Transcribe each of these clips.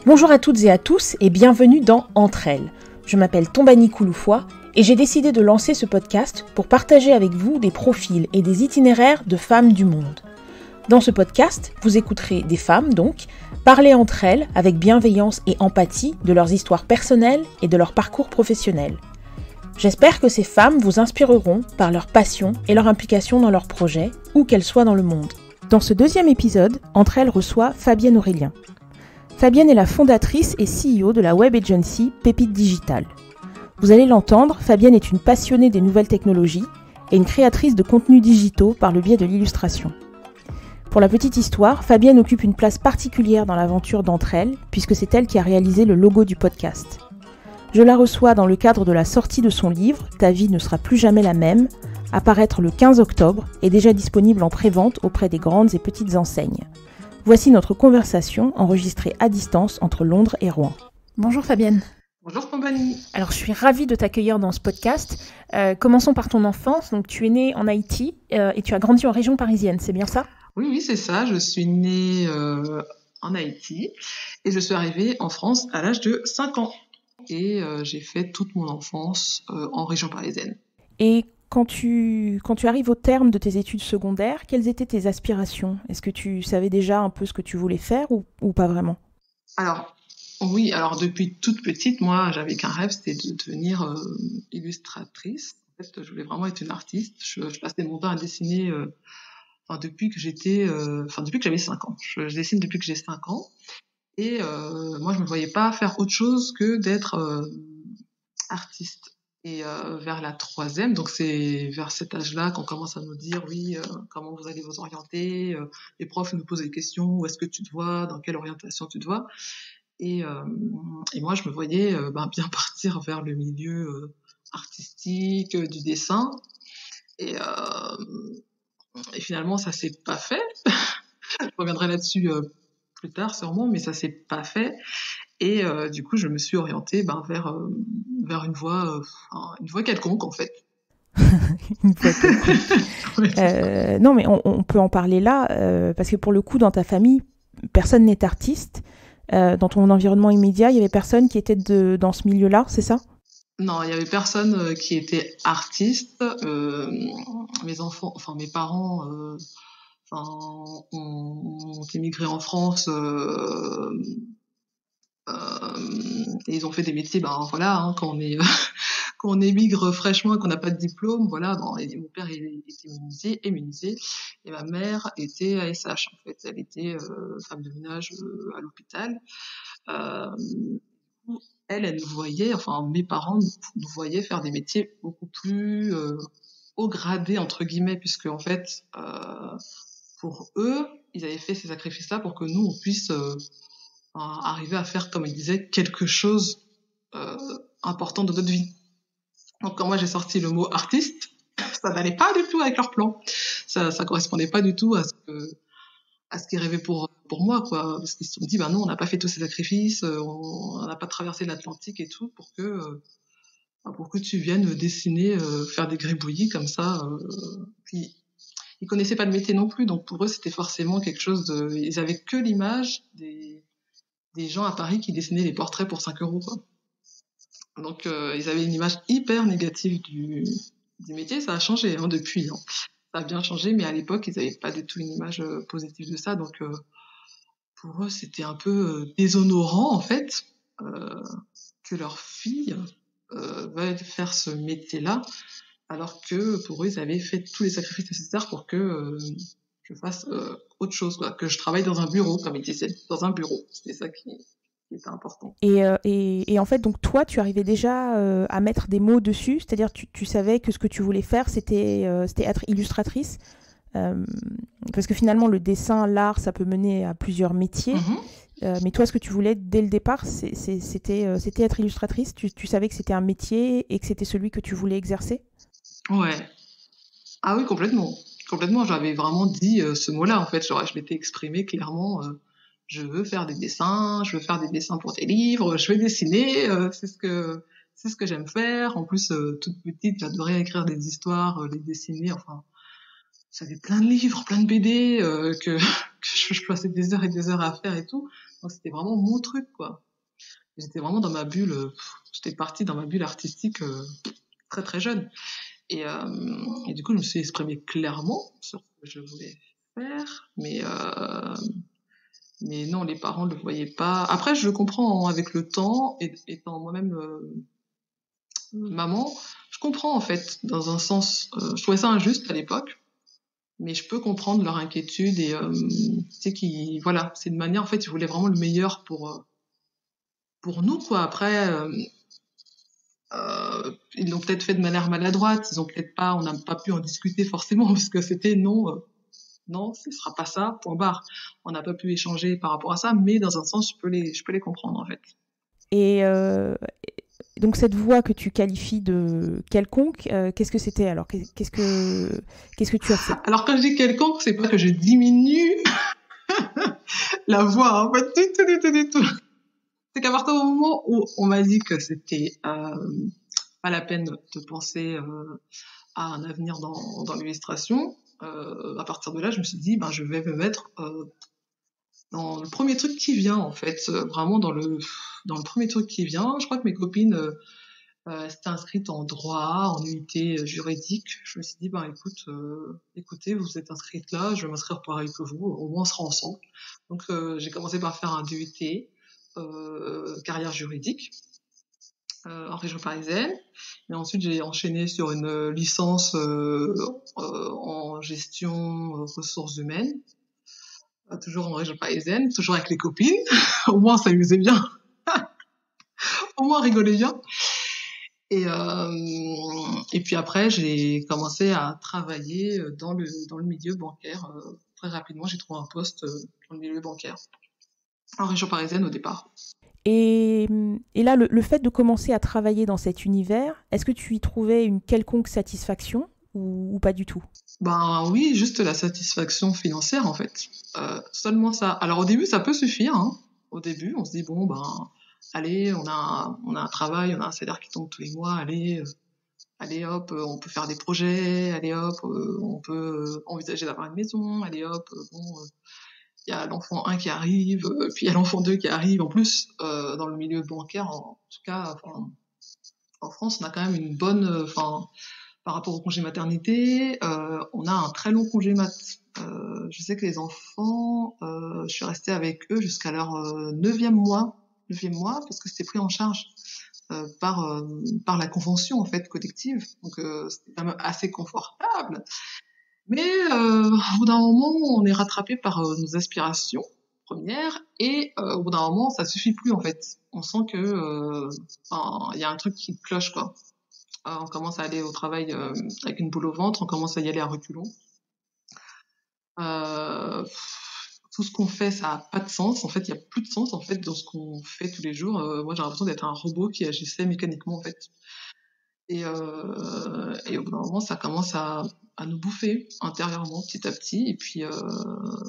Bonjour à toutes et à tous et bienvenue dans Entre elles. Je m'appelle Tombani Kouloufoua et j'ai décidé de lancer ce podcast pour partager avec vous des profils et des itinéraires de femmes du monde. Dans ce podcast, vous écouterez des femmes donc parler entre elles avec bienveillance et empathie de leurs histoires personnelles et de leur parcours professionnel. J'espère que ces femmes vous inspireront par leur passion et leur implication dans leurs projets, où qu'elles soient dans le monde. Dans ce deuxième épisode, Entre elles reçoit Fabienne Aurélien. Fabienne est la fondatrice et CEO de la web agency Pépite Digital. Vous allez l'entendre, Fabienne est une passionnée des nouvelles technologies et une créatrice de contenus digitaux par le biais de l'illustration. Pour la petite histoire, Fabienne occupe une place particulière dans l'aventure d'Entre elles, puisque c'est elle qui a réalisé le logo du podcast. Je la reçois dans le cadre de la sortie de son livre « Ta vie ne sera plus jamais la même », à paraître le 15 octobre et déjà disponible en pré-vente auprès des grandes et petites enseignes. Voici notre conversation enregistrée à distance entre Londres et Rouen. Bonjour Fabienne. Bonjour Tombani. Alors je suis ravie de t'accueillir dans ce podcast. Commençons par ton enfance. Donc tu es née en Haïti et tu as grandi en région parisienne, c'est bien ça ? Oui, c'est ça. Je suis née en Haïti et je suis arrivée en France à l'âge de 5 ans. Et j'ai fait toute mon enfance en région parisienne. Et quand tu arrives au terme de tes études secondaires, quelles étaient tes aspirations ? Est-ce que tu savais déjà un peu ce que tu voulais faire ou pas vraiment ? Alors, oui, depuis toute petite, moi, j'avais qu'un rêve, c'était de devenir illustratrice. En fait, je voulais vraiment être une artiste. Je passais mon temps à dessiner depuis que j'avais 5 ans. Je dessine depuis que j'ai 5 ans. Et moi, je me voyais pas faire autre chose que d'être artiste. Et vers la 3e, donc c'est vers cet âge-là qu'on commence à nous dire oui, comment vous allez vous orienter. Les profs nous posent des questions, où est-ce que tu te vois, dans quelle orientation tu te vois. Et moi, je me voyais bien partir vers le milieu artistique, du dessin. Et finalement, ça s'est pas fait. Je reviendrai là-dessus plus tard sûrement, mais ça s'est pas fait. Et du coup, je me suis orientée vers une voie quelconque, en fait. Une voie quelconque. Non, mais on peut en parler là, parce que pour le coup, dans ta famille, personne n'est artiste. Dans ton environnement immédiat, il y avait personne qui était dans ce milieu-là, c'est ça ? Non, il y avait personne qui était artiste. Mes parents ont émigré en France. Et ils ont fait des métiers, quand on émigre fraîchement et qu'on n'a pas de diplôme, voilà. Et mon père il était menuisier, et ma mère était ASH. En fait, elle était femme de ménage à l'hôpital. Elle nous voyait, mes parents nous voyaient faire des métiers beaucoup plus haut gradés entre guillemets, puisque en fait, pour eux, ils avaient fait ces sacrifices-là pour que nous on puisse arriver à faire, comme il disait, quelque chose important de notre vie. Donc quand moi j'ai sorti le mot artiste, ça n'allait pas du tout avec leur plan. Ça correspondait pas du tout à ce qu'ils rêvaient pour moi, quoi. Parce qu'ils se sont dit, non, on n'a pas fait tous ces sacrifices, on n'a pas traversé l'Atlantique et tout pour que tu viennes dessiner, faire des gribouillis comme ça. Puis ils connaissaient pas le métier non plus, donc pour eux c'était forcément quelque chose ils avaient que l'image des gens à Paris qui dessinaient les portraits pour 5 €, quoi. Donc ils avaient une image hyper négative du métier. Ça a changé depuis. Ça a bien changé, mais à l'époque ils n'avaient pas du tout une image positive de ça. Donc pour eux c'était un peu déshonorant en fait que leur fille veuille faire ce métier-là, alors que pour eux ils avaient fait tous les sacrifices nécessaires pour que je fasse autre chose, quoi, que je travaille dans un bureau, comme ils disaient, dans un bureau. C'était ça qui était important. Et en fait, donc toi, tu arrivais déjà à mettre des mots dessus, c'est-à-dire tu savais que ce que tu voulais faire, c'était être illustratrice, parce que finalement, le dessin, l'art, ça peut mener à plusieurs métiers. Mais toi, ce que tu voulais dès le départ, c'était être illustratrice. Tu savais que c'était un métier et que c'était celui que tu voulais exercer ? Ouais. Ah oui, complètement. Complètement, j'avais vraiment dit ce mot-là, en fait. Genre, je m'étais exprimée clairement. Je veux faire des dessins, je veux faire des dessins pour des livres, je veux dessiner, c'est ce que j'aime faire. En plus, toute petite, j'adorais écrire des histoires, les dessiner. J'avais plein de livres, plein de BD que que je passais des heures et des heures à faire et tout. Donc c'était vraiment mon truc, quoi. J'étais vraiment dans ma bulle, j'étais partie dans ma bulle artistique très très jeune. Et du coup, je me suis exprimée clairement sur ce que je voulais faire, mais non, les parents ne le voyaient pas. Après, je comprends, hein, avec le temps, et étant moi-même maman, je comprends en fait, dans un sens, je trouvais ça injuste à l'époque, mais je peux comprendre leur inquiétude et tu sais voilà, c'est une manière, en fait, ils voulaient vraiment le meilleur pour nous, quoi. Après, ils l'ont peut-être fait de manière maladroite, ils ont peut-être pas, on n'a pas pu en discuter forcément parce que c'était non, non, ce sera pas ça, point barre. On n'a pas pu échanger par rapport à ça, mais dans un sens, je peux les comprendre en fait. Et donc cette voix que tu qualifies de quelconque, qu'est-ce que c'était alors? Qu'est-ce que tu as fait? Alors quand je dis quelconque, c'est pas que je diminue la voix, hein, pas du tout, du tout, du tout. C'est qu'à partir du moment où on m'a dit que c'était pas la peine de penser à un avenir dans l'illustration, à partir de là, je me suis dit, ben, je vais me mettre dans le premier truc qui vient, en fait, vraiment dans le premier truc qui vient. Je crois que mes copines s'étaient inscrites en droit, en UT juridique. Je me suis dit, ben, écoutez, vous êtes inscrites là, je vais m'inscrire pareil que vous, au moins on sera ensemble. Donc, j'ai commencé par faire un DUT, carrière juridique, en région parisienne. Et ensuite, j'ai enchaîné sur une licence en gestion ressources humaines, toujours en région parisienne, toujours avec les copines. Au moins, on s'amusait bien. Au moins, on rigolait bien. Et puis après, j'ai commencé à travailler dans le milieu bancaire. Très rapidement, j'ai trouvé un poste dans le milieu bancaire, en région parisienne au départ. Et là, le fait de commencer à travailler dans cet univers, est-ce que tu y trouvais une quelconque satisfaction ou pas du tout? Ben oui, juste la satisfaction financière en fait. Seulement ça. Alors au début, ça peut suffire, hein. Au début, on se dit bon ben allez, on a un travail, on a un salaire qui tombe tous les mois, allez hop, on peut faire des projets, allez hop, on peut envisager d'avoir une maison, allez hop, bon, il y a l'enfant 1 qui arrive, puis il y a l'enfant 2 qui arrive. En plus, dans le milieu bancaire, en tout cas, enfin, en France, on a quand même une bonne, enfin, par rapport au congé maternité, on a un très long congé mat. Je sais que les enfants, je suis restée avec eux jusqu'à leur neuvième mois, parce que c'était pris en charge par la convention en fait collective, donc c'était quand même assez confortable. Mais au bout d'un moment, on est rattrapé par nos aspirations premières, et au bout d'un moment, ça suffit plus en fait. On sent que il y a un truc qui cloche, quoi. On commence à aller au travail avec une boule au ventre, on commence à y aller à reculons. Euh, Tout ce qu'on fait, ça a pas de sens. En fait, il y a plus de sens en fait dans ce qu'on fait tous les jours. Moi, j'ai l'impression d'être un robot qui agissait mécaniquement en fait. Et au bout d'un moment, ça commence à nous bouffer intérieurement, petit à petit. Et puis,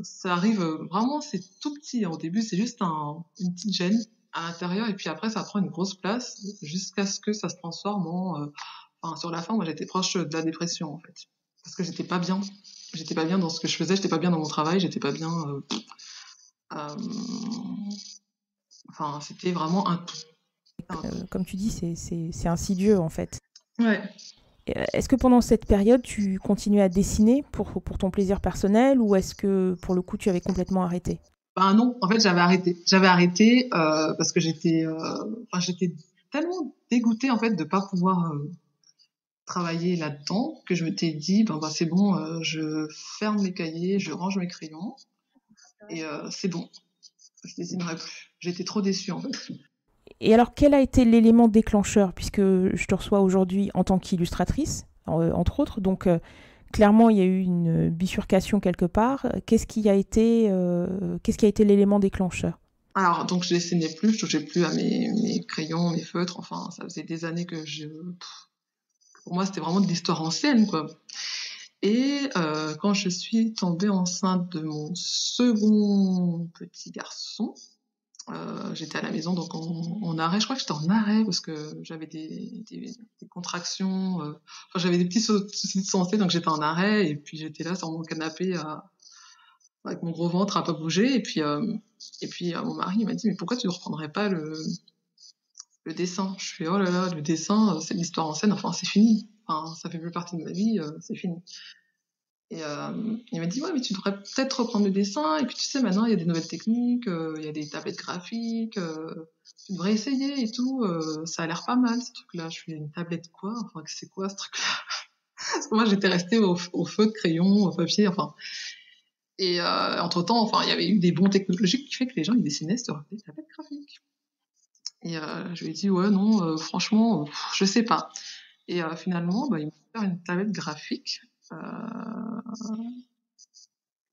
ça arrive vraiment, c'est tout petit, hein. Au début, c'est juste une petite gêne à l'intérieur. Et puis après, ça prend une grosse place jusqu'à ce que ça se transforme enfin, sur la fin, moi, j'étais proche de la dépression, en fait. Parce que j'étais pas bien. J'étais pas bien dans ce que je faisais, j'étais pas bien dans mon travail, j'étais pas bien. Euh, enfin, c'était vraiment un tout. Comme tu dis, c'est insidieux en fait. Ouais. Est-ce que pendant cette période, tu continuais à dessiner pour ton plaisir personnel ou est-ce que pour le coup, tu avais complètement arrêté? Ben non, en fait, j'avais arrêté. J'avais arrêté parce que j'étais tellement dégoûtée en fait de pas pouvoir travailler là-dedans que je m'étais dit, ben c'est bon, je ferme mes cahiers, je range mes crayons et c'est bon, je dessinerai plus. J'étais trop déçue en fait. Et alors, quel a été l'élément déclencheur, puisque je te reçois aujourd'hui en tant qu'illustratrice, entre autres, donc clairement, il y a eu une bifurcation quelque part. Qu'est-ce qui a été l'élément déclencheur? Alors donc je dessinais plus, je touchais plus à mes crayons, mes feutres. Enfin, ça faisait des années que pour moi, c'était vraiment de l'histoire ancienne, quoi. Et quand je suis tombée enceinte de mon second petit garçon, j'étais à la maison, donc en arrêt. Je crois que j'étais en arrêt parce que j'avais des contractions. Enfin, j'avais des petits soucis de santé, donc j'étais en arrêt. Et puis j'étais là sur mon canapé avec mon gros ventre à pas bouger. Et puis mon mari il m'a dit, mais pourquoi tu ne reprendrais pas le dessin? Je fais, oh là là, le dessin, c'est de l'histoire ancienne, enfin, c'est fini. Enfin, ça fait plus partie de ma vie, c'est fini. Et il m'a dit, ouais, mais tu devrais peut-être reprendre le dessin. Et puis, tu sais, maintenant, il y a des nouvelles techniques, il y a des tablettes graphiques, tu devrais essayer et tout. Ça a l'air pas mal, ce truc-là. Je fais, une tablette quoi? Enfin, c'est quoi ce truc-là? Parce que moi, j'étais restée au feu de crayon, au papier, enfin. Et entre-temps, enfin, il y avait eu des bons technologiques qui fait que les gens, ils dessinaient sur des tablettes graphiques. Et je lui ai dit, ouais, non, franchement, je sais pas. Et finalement, bah, il m'a fait une tablette graphique.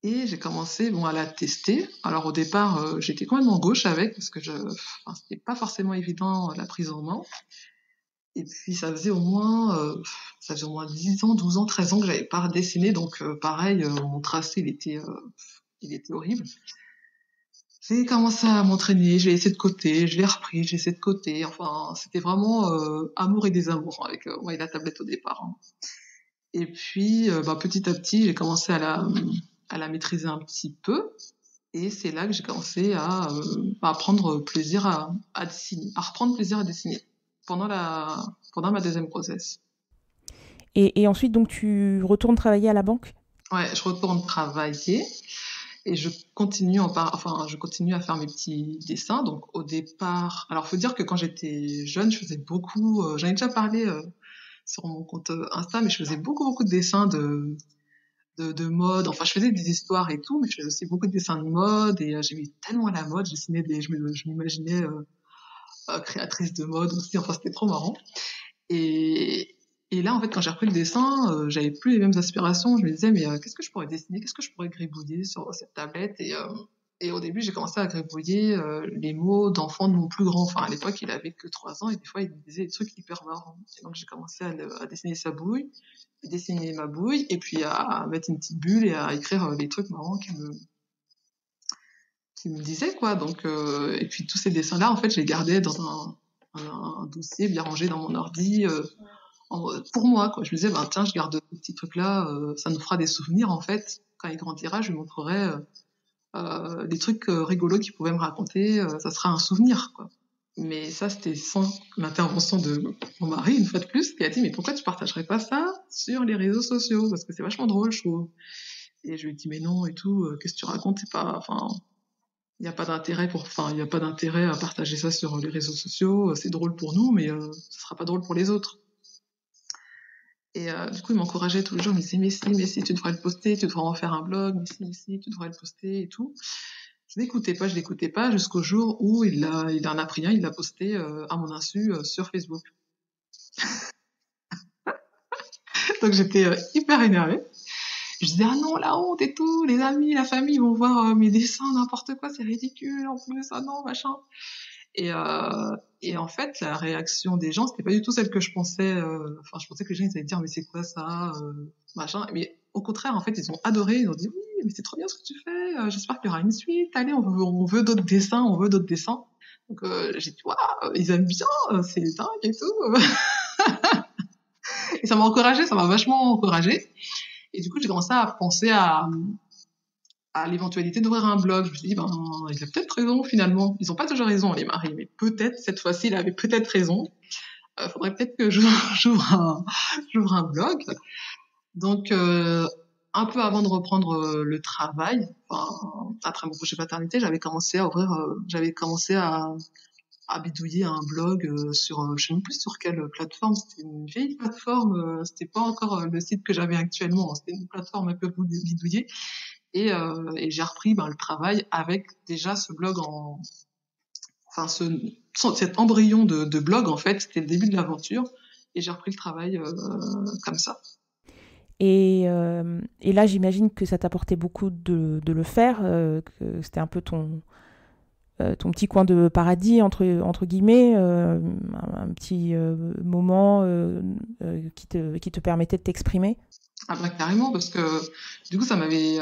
Et j'ai commencé bon, à la tester. Alors au départ, j'étais complètement gauche avec, parce que enfin, c'était pas forcément évident la prise en main. Et puis ça faisait au moins 10 ans, 12 ans, 13 ans que j'avais pas dessiné, donc pareil, mon tracé, il était horrible. J'ai commencé à m'entraîner, j'ai essayé de côté, je l'ai repris, j'ai essayé de côté. Enfin, c'était vraiment amour et désamour avec moi et la tablette au départ. Hein. Et puis, bah, petit à petit, j'ai commencé à la maîtriser un petit peu. Et c'est là que j'ai commencé à prendre plaisir à dessiner, à reprendre plaisir à dessiner pendant ma deuxième grossesse. Et ensuite, donc, tu retournes travailler à la banque? Ouais, je retourne travailler et je continue à faire mes petits dessins. Donc au départ, alors faut dire que quand j'étais jeune, je faisais beaucoup, j'en ai déjà parlé sur mon compte Insta, mais je faisais beaucoup de dessins de mode. Enfin, je faisais des histoires et tout, mais je faisais aussi beaucoup de dessins de mode et j'aimais tellement la mode. Je m'imaginais créatrice de mode aussi. Enfin, c'était trop marrant. Et, et là, en fait, quand j'ai repris le dessin, j'avais plus les mêmes aspirations. Je me disais, mais qu'est-ce que je pourrais dessiner? Qu'est-ce que je pourrais gribouiller sur cette tablette? Et au début, j'ai commencé à gribouiller les mots d'enfants de mon plus grand. Enfin, à l'époque, il avait que 3 ans et des fois, il me disait des trucs hyper marrants. Et donc, j'ai commencé à dessiner sa bouille, à dessiner ma bouille, et puis à mettre une petite bulle et à écrire les trucs marrants qui me disait quoi. Donc, et puis tous ces dessins-là, en fait, je les gardais dans un dossier bien rangé dans mon ordi pour moi, quoi. Je me disais, ben tiens, je garde ce petit truc-là, ça nous fera des souvenirs en fait. Quand il grandira, je lui montrerai des trucs rigolos qu'il pouvait me raconter. Ça sera un souvenir, quoi. Mais ça, c'était sans l'intervention de mon mari, une fois de plus, qui a dit, mais pourquoi tu partagerais pas ça sur les réseaux sociaux? Parce que c'est vachement drôle, je trouve. Et je lui ai dit, mais non, et tout, qu'est-ce que tu racontes? C'est pas, enfin, il n'y a pas d'intérêt il y a pas d'intérêt à partager ça sur les réseaux sociaux. C'est drôle pour nous, mais ce sera pas drôle pour les autres. Et du coup, il m'encourageait tous les jours. Il me disait, mais si, tu devrais le poster, tu devrais en faire un blog, mais si, tu devrais le poster et tout. Je l'écoutais pas, jusqu'au jour où il en a pris un, il l'a posté à mon insu sur Facebook. Donc j'étais hyper énervée. Je disais, ah non, la honte et tout, les amis, la famille vont voir mes dessins, n'importe quoi, c'est ridicule en plus, ah non, machin. Et en fait, la réaction des gens, c'était pas du tout celle que je pensais. Enfin, je pensais que les gens ils allaient dire mais c'est quoi ça, machin. Mais au contraire, en fait, ils ont adoré. Ils ont dit oui, mais c'est trop bien ce que tu fais. J'espère qu'il y aura une suite. Allez, on veut d'autres dessins, on veut d'autres dessins. Donc j'ai dit waouh, ils aiment bien, c'est dingue et tout. Et ça m'a encouragée, ça m'a vachement encouragée. Et du coup, j'ai commencé à penser à l'éventualité d'ouvrir un blog. Je me suis dit, ben, il a peut-être raison finalement. Ils ont pas toujours raison, les maris, mais peut-être, cette fois-ci, il avait peut-être raison. Faudrait peut-être que j'ouvre un blog. Donc, un peu avant de reprendre le travail, enfin, après mon congé paternité, j'avais commencé à bidouiller un blog sur, je sais même plus sur quelle plateforme. C'était une vieille plateforme. C'était pas encore le site que j'avais actuellement. C'était une plateforme un peu bidouillée. Et j'ai repris le travail avec déjà ce blog enfin cet embryon de blog en fait, c'était le début de l'aventure et j'ai repris le travail comme ça. Et là, j'imagine que ça t'apportait beaucoup de le faire, que c'était un peu ton petit coin de paradis, entre guillemets, un petit moment qui te permettait de t'exprimer. Ah bah carrément, parce que du coup ça m'avait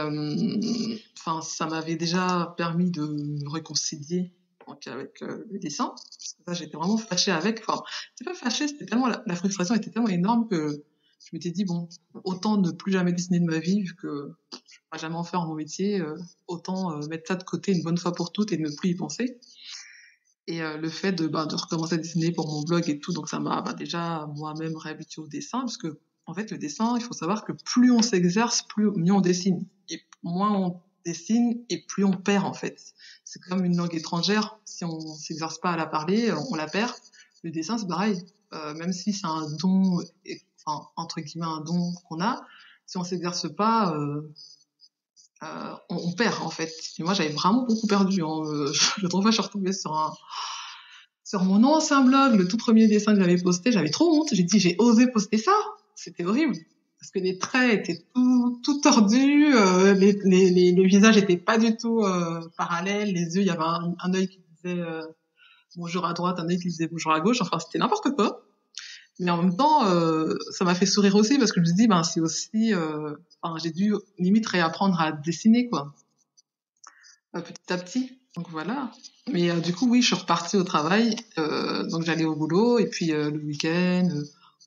déjà permis de me réconcilier donc, avec le dessin. Parce que ça, j'étais vraiment fâchée avec. Enfin, j'étais pas fâchée, c'était tellement la frustration était tellement énorme que je m'étais dit, bon, autant ne plus jamais dessiner de ma vie, vu que je ne vais jamais en faire mon métier, autant mettre ça de côté une bonne fois pour toutes et ne plus y penser. Et le fait de recommencer à dessiner pour mon blog et tout, donc ça m'a déjà moi-même réhabitué au dessin, parce que en fait, le dessin, il faut savoir que plus on s'exerce, plus mieux on dessine. Et moins on dessine, et plus on perd, en fait. C'est comme une langue étrangère, si on s'exerce pas à la parler, on la perd. Le dessin, c'est pareil. Même si c'est un don, enfin, entre guillemets, un don qu'on a, si on s'exerce pas, on perd, en fait. Et moi, j'avais vraiment beaucoup perdu. Hein. Je trouve que je suis retombée sur mon ancien blog, le tout premier dessin que j'avais posté, j'avais trop honte. J'ai dit, j'ai osé poster ça. C'était horrible. Parce que les traits étaient tout tordus, les visages étaient pas du tout parallèles, les yeux, il y avait un œil qui disait bonjour à droite, un œil qui disait bonjour à gauche, enfin c'était n'importe quoi. Mais en même temps, ça m'a fait sourire aussi parce que je me suis dit, ben c'est aussi, j'ai dû limite réapprendre à dessiner quoi, petit à petit. Donc voilà. Mais du coup, oui, je suis repartie au travail, donc j'allais au boulot et puis le week-end.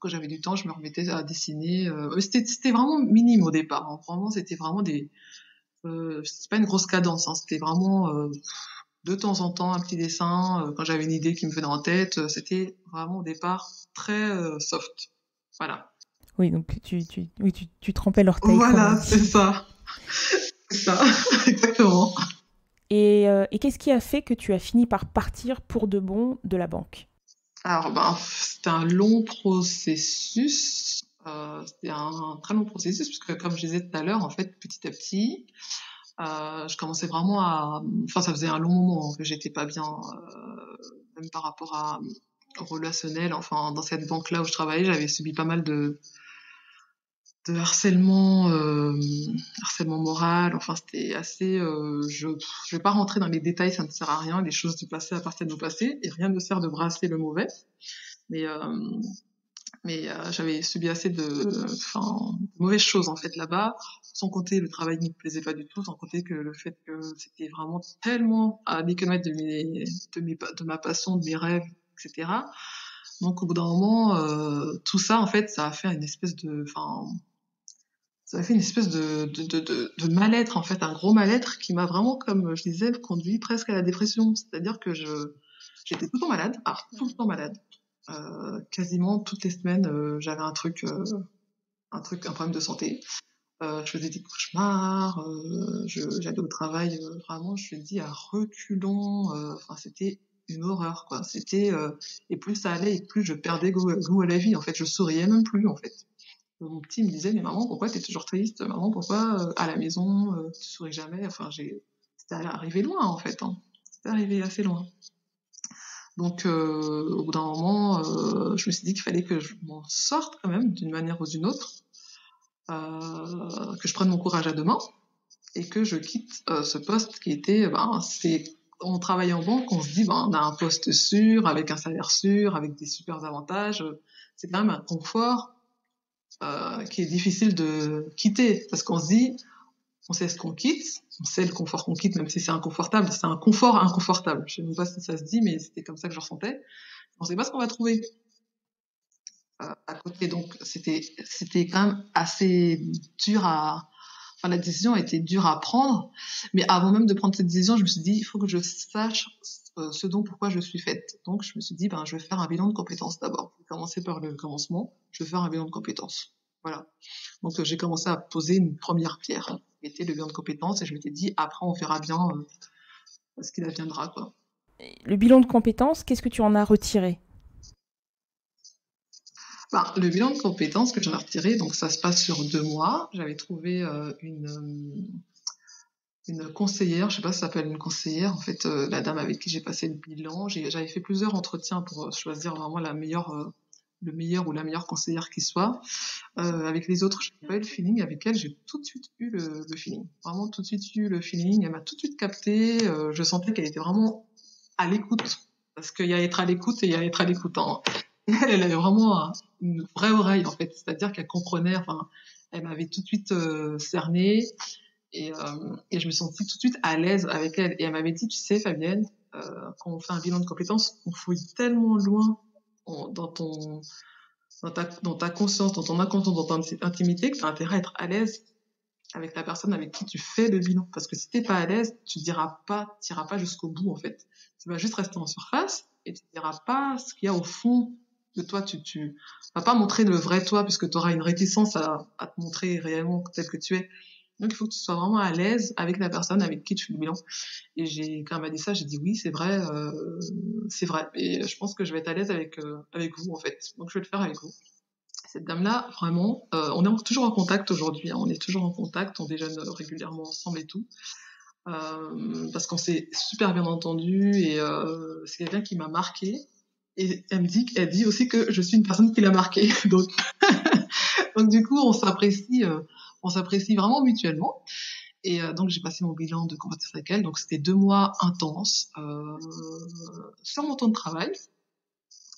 Quand j'avais du temps, je me remettais à dessiner. C'était vraiment minime au départ. Hein. Vraiment, c'était vraiment c'était pas une grosse cadence. Hein. C'était vraiment de temps en temps un petit dessin. Quand j'avais une idée qui me venait en tête, c'était vraiment au départ très soft. Voilà. Oui, donc tu trempais l'orteil. Voilà, c'est ça. C'est ça, exactement. Et qu'est-ce qui a fait que tu as fini par partir pour de bon de la banque? Alors, c'était un long processus. C'était un très long processus, puisque comme je disais tout à l'heure, en fait, petit à petit, je commençais vraiment Enfin, ça faisait un long moment que j'étais pas bien, même par rapport au relationnel. Enfin, dans cette banque-là où je travaillais, j'avais subi pas mal de harcèlement moral. Enfin, c'était assez. Je vais pas rentrer dans les détails, ça ne sert à rien. Les choses du passé appartiennent au passé, et rien ne sert de brasser le mauvais. Mais j'avais subi assez de mauvaises choses en fait là-bas, sans compter le travail qui ne me plaisait pas du tout, sans compter que le fait que c'était vraiment tellement à des kilomètres de ma passion, de mes rêves, etc. Donc au bout d'un moment, tout ça en fait, ça a fait une espèce de mal-être en fait, un gros mal-être qui m'a vraiment, comme je disais, conduit presque à la dépression. C'est-à-dire que j'étais tout le temps malade, tout le temps malade. Quasiment toutes les semaines, j'avais un problème de santé. Je faisais des cauchemars, j'allais au travail, vraiment, je te dis, à reculons. Enfin, c'était une horreur, quoi. Et plus ça allait, et plus je perdais goût à la vie. En fait, je souriais même plus, en fait. Mon petit me disait, mais maman, pourquoi t'es toujours triste? Maman, pourquoi à la maison, tu souris jamais? Enfin, c'était arrivé loin, en fait. Hein. C'était arrivé assez loin. Donc, au bout d'un moment, je me suis dit qu'il fallait que je m'en sorte quand même, d'une manière ou d'une autre, que je prenne mon courage à deux mains et que je quitte ce poste qui était, on travaille en banque, on se dit, on a un poste sûr, avec un salaire sûr, avec des super avantages. C'est quand même un confort qui est difficile de quitter, parce qu'on se dit, on sait ce qu'on quitte, on sait le confort qu'on quitte, même si c'est inconfortable, c'est un confort inconfortable. Je ne sais pas si ça se dit, mais c'était comme ça que je ressentais. On ne sait pas ce qu'on va trouver à côté, donc c'était quand même assez dur la décision a été dure à prendre, mais avant même de prendre cette décision, je me suis dit, il faut que je sache ce dont pourquoi je suis faite. Donc je me suis dit, je vais faire un bilan de compétences d'abord. Je vais commencer par le commencement, je vais faire un bilan de compétences. Voilà. Donc j'ai commencé à poser une première pierre, qui était le bilan de compétences, et je m'étais dit, après on verra bien ce qu'il adviendra, quoi. Le bilan de compétences, qu'est-ce que tu en as retiré? Le bilan de compétences que j'en ai retiré, donc ça se passe sur 2 mois. J'avais trouvé une conseillère, je sais pas si ça s'appelle une conseillère, en fait, la dame avec qui j'ai passé le bilan. J'avais fait plusieurs entretiens pour choisir vraiment le meilleur ou la meilleure conseillère qui soit. Avec les autres, j'ai pas eu le feeling. Avec elle, j'ai tout de suite eu le feeling. Vraiment tout de suite eu le feeling. Elle m'a tout de suite capté. Je sentais qu'elle était vraiment à l'écoute. Parce qu'il y a être à l'écoute et il y a être à l'écoute. Hein. Elle avait vraiment une vraie oreille, en fait. C'est-à-dire qu'elle comprenait, elle m'avait tout de suite cerné. Et je me sentis tout de suite à l'aise avec elle. Et elle m'avait dit, tu sais, Fabienne, quand on fait un bilan de compétences, on fouille tellement loin dans dans ta conscience, dans ton inconscient, dans ton intimité, que tu as intérêt à être à l'aise avec la personne avec qui tu fais le bilan. Parce que si t'es pas à l'aise, tu t'iras pas jusqu'au bout, en fait. Tu vas juste rester en surface et tu diras pas ce qu'il y a au fond de toi. Tu vas pas montrer le vrai toi puisque tu auras une réticence à te montrer réellement tel que tu es. Donc, il faut que tu sois vraiment à l'aise avec la personne avec qui tu fais le bilan. Et quand elle m'a dit ça, j'ai dit oui, c'est vrai, c'est vrai. Et je pense que je vais être à l'aise avec vous, en fait. Donc, je vais le faire avec vous. Cette dame-là, vraiment, on est toujours en contact aujourd'hui, hein, on est toujours en contact, on déjeune régulièrement ensemble et tout, parce qu'on s'est super bien entendu et c'est quelqu'un qui m'a marqué. Et elle dit aussi que je suis une personne qui l'a marqué, donc du coup on s'apprécie vraiment mutuellement. Et donc j'ai passé mon bilan de compétences avec elle, donc c'était 2 mois intenses sur mon temps de travail.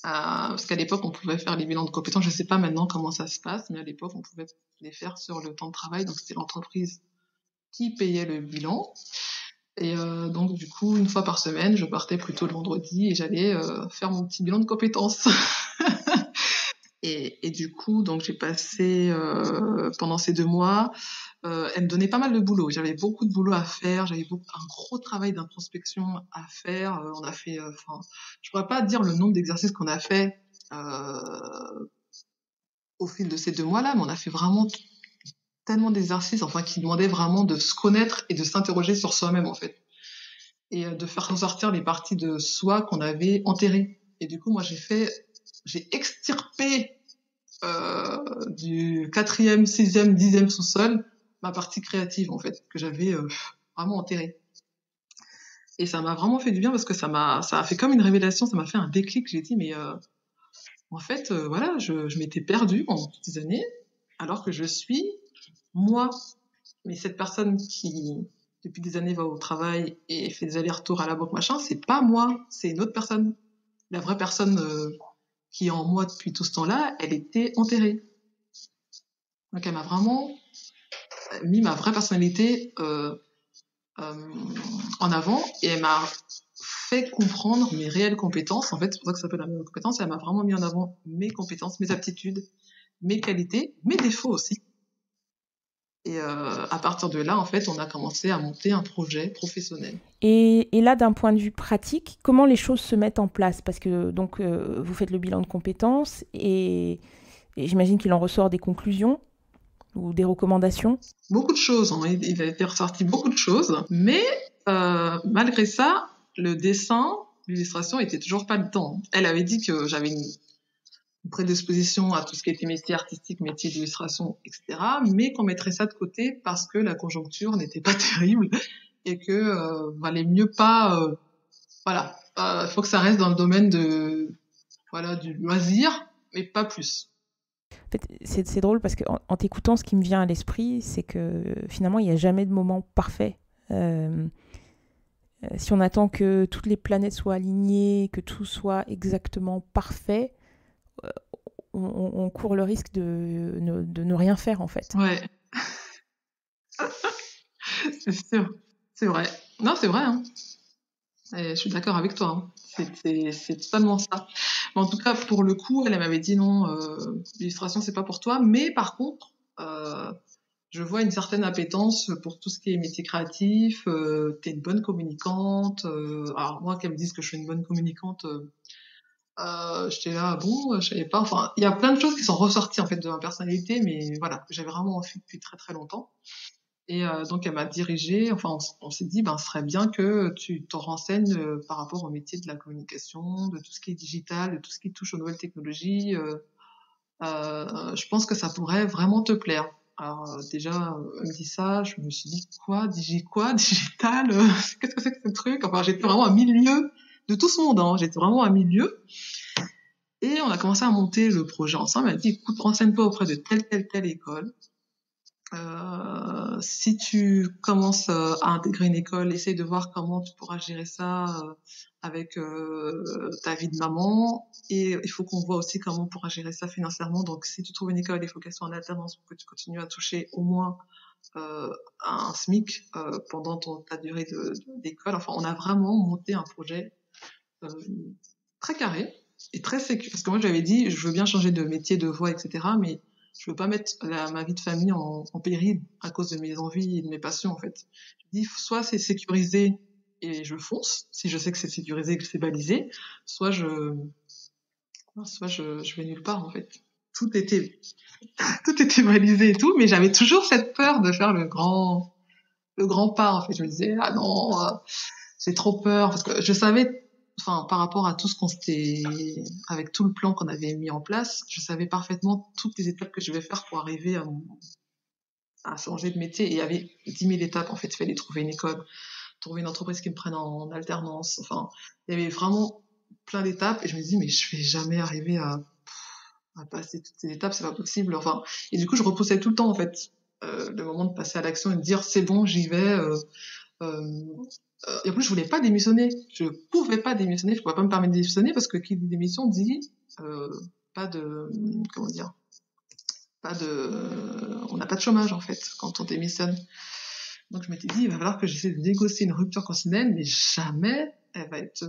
Parce qu'à l'époque, on pouvait faire les bilans de compétences. Je ne sais pas maintenant comment ça se passe, mais à l'époque, on pouvait les faire sur le temps de travail. Donc, c'était l'entreprise qui payait le bilan. Et donc, du coup, une fois par semaine, je partais plutôt le vendredi et j'allais faire mon petit bilan de compétences. Et du coup, donc j'ai passé pendant ces 2 mois, elle me donnait pas mal de boulot. J'avais beaucoup de boulot à faire, un gros travail d'introspection à faire. On a fait, enfin, je pourrais pas dire le nombre d'exercices qu'on a fait au fil de ces 2 mois-là, mais on a fait vraiment tellement d'exercices, enfin, qui demandaient vraiment de se connaître et de s'interroger sur soi-même, en fait, et de faire ressortir les parties de soi qu'on avait enterrées. Et du coup, moi, j'ai extirpé du 4e, 6e, 10e sous-sol ma partie créative, en fait, que j'avais vraiment enterrée. Et ça m'a vraiment fait du bien parce que ça a fait comme une révélation, ça m'a fait un déclic. J'ai dit, mais en fait, voilà, je m'étais perdue pendant toutes ces années, alors que je suis moi. Mais cette personne qui, depuis des années, va au travail et fait des allers-retours à la banque, machin, c'est pas moi, c'est une autre personne. La vraie personne qui est en moi depuis tout ce temps-là, elle était enterrée. Donc elle m'a vraiment mis ma vraie personnalité en avant et elle m'a fait comprendre mes réelles compétences. En fait, c'est pour ça que ça s'appelle la meilleure compétence. Elle m'a vraiment mis en avant mes compétences, mes aptitudes, mes qualités, mes défauts aussi. Et à partir de là, en fait, on a commencé à monter un projet professionnel. Et là, d'un point de vue pratique, comment les choses se mettent en place? Parce que donc, vous faites le bilan de compétences et j'imagine qu'il en ressort des conclusions ou des recommandations. Beaucoup de choses, hein. Il a été ressorti beaucoup de choses, mais malgré ça, le dessin, l'illustration était toujours pas le temps. Elle avait dit que j'avais une prédisposition à tout ce qui était métier artistique, métier d'illustration, etc., mais qu'on mettrait ça de côté parce que la conjoncture n'était pas terrible et que valait mieux pas, voilà, faut que ça reste dans le domaine du loisir, mais pas plus. En fait, c'est drôle parce qu'en t'écoutant, ce qui me vient à l'esprit, c'est que finalement, il n'y a jamais de moment parfait. Si on attend que toutes les planètes soient alignées, que tout soit exactement parfait, euh, on court le risque de ne rien faire en fait. Ouais, c'est sûr, c'est vrai. Non, c'est vrai, hein. Et je suis d'accord avec toi, hein. C'est totalement ça. Mais en tout cas, pour le coup, elle m'avait dit non, l'illustration c'est pas pour toi. Mais par contre, je vois une certaine appétence pour tout ce qui est métier créatif. T'es une bonne communicante. Alors moi, qu'elle me dise que je suis une bonne communicante, j'étais là, bon, je savais pas. Enfin, il y a plein de choses qui sont ressorties en fait de ma personnalité, mais voilà, que j'avais vraiment envie depuis très très longtemps. Et donc elle m'a dirigée, enfin on s'est dit, ben ce serait bien que tu te renseignes par rapport au métier de la communication, de tout ce qui est digital, de tout ce qui touche aux nouvelles technologies. Je pense que ça pourrait vraiment te plaire. Alors déjà, elle me dit ça, je me suis dit quoi, digital, qu'est-ce que c'est que ce truc? Enfin, j'étais vraiment à milieu de tout ce monde, hein. J'étais vraiment à milieu. Et on a commencé à monter le projet ensemble. Elle m'a dit, écoute, renseigne-toi auprès de telle école. Si tu commences à intégrer une école, essaye de voir comment tu pourras gérer ça avec ta vie de maman. Et il faut qu'on voit aussi comment on pourra gérer ça financièrement. Donc, si tu trouves une école, il faut qu'elle soit en alternance pour que tu continues à toucher au moins un SMIC pendant ta durée d'école. Enfin, on a vraiment monté un projet euh, très carré. et très sécure. Parce que moi, j'avais dit, je veux bien changer de métier, de voie, etc., mais je veux pas mettre ma vie de famille en péril à cause de mes envies et de mes passions, en fait. Je dis, soit c'est sécurisé et je fonce, si je sais que c'est sécurisé et que c'est balisé, soit je vais nulle part, en fait. Tout était, tout était balisé et tout, mais j'avais toujours cette peur de faire le grand pas, en fait. Je me disais, ah non, j'ai trop peur, parce que je savais, enfin, par rapport à tout ce qu'on s'était, avec tout le plan qu'on avait mis en place, je savais parfaitement toutes les étapes que je vais faire pour arriver à changer de métier. Et il y avait 10 000 étapes, en fait. Il fallait trouver une école, trouver une entreprise qui me prenne en alternance. Enfin, il y avait vraiment plein d'étapes, et je me dis, mais je vais jamais arriver à passer toutes ces étapes, c'est pas possible. Enfin, et du coup, je repoussais tout le temps, en fait, le moment de passer à l'action et de dire, c'est bon, j'y vais, euh, et en plus, je voulais pas démissionner. Je pouvais pas démissionner. Je pouvais pas me permettre de démissionner parce que qui dit démission dit euh, pas de, comment dire, pas de, on n'a pas de chômage en fait quand on démissionne. Donc je m'étais dit, il va falloir que j'essaie de négocier une rupture conventionnelle, mais jamais elle va être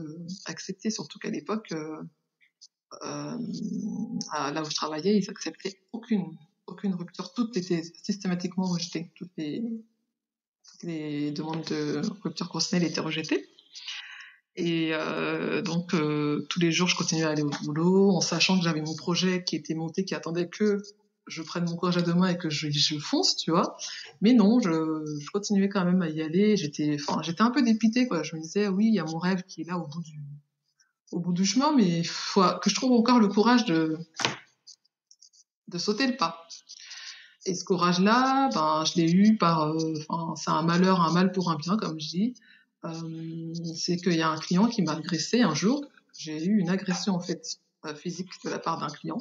acceptée. Surtout qu'à l'époque, là où je travaillais, ils acceptaient aucune rupture. Tout était systématiquement rejeté. Toutes les demandes de rupture conventionnelle étaient rejetées. Et donc tous les jours, je continuais à aller au boulot, en sachant que j'avais mon projet qui était monté, qui attendait que je prenne mon courage à deux mains et que je fonce, tu vois. Mais non, je continuais quand même à y aller. J'étais un peu dépitée, quoi. Je me disais, oui, il y a mon rêve qui est là au bout du chemin, mais il faut que je trouve encore le courage de sauter le pas. Et ce courage-là, ben, je l'ai eu c'est un malheur, un mal pour un bien, comme je dis. C'est qu'il y a un client qui m'a agressé un jour. J'ai eu une agression, en fait, physique de la part d'un client.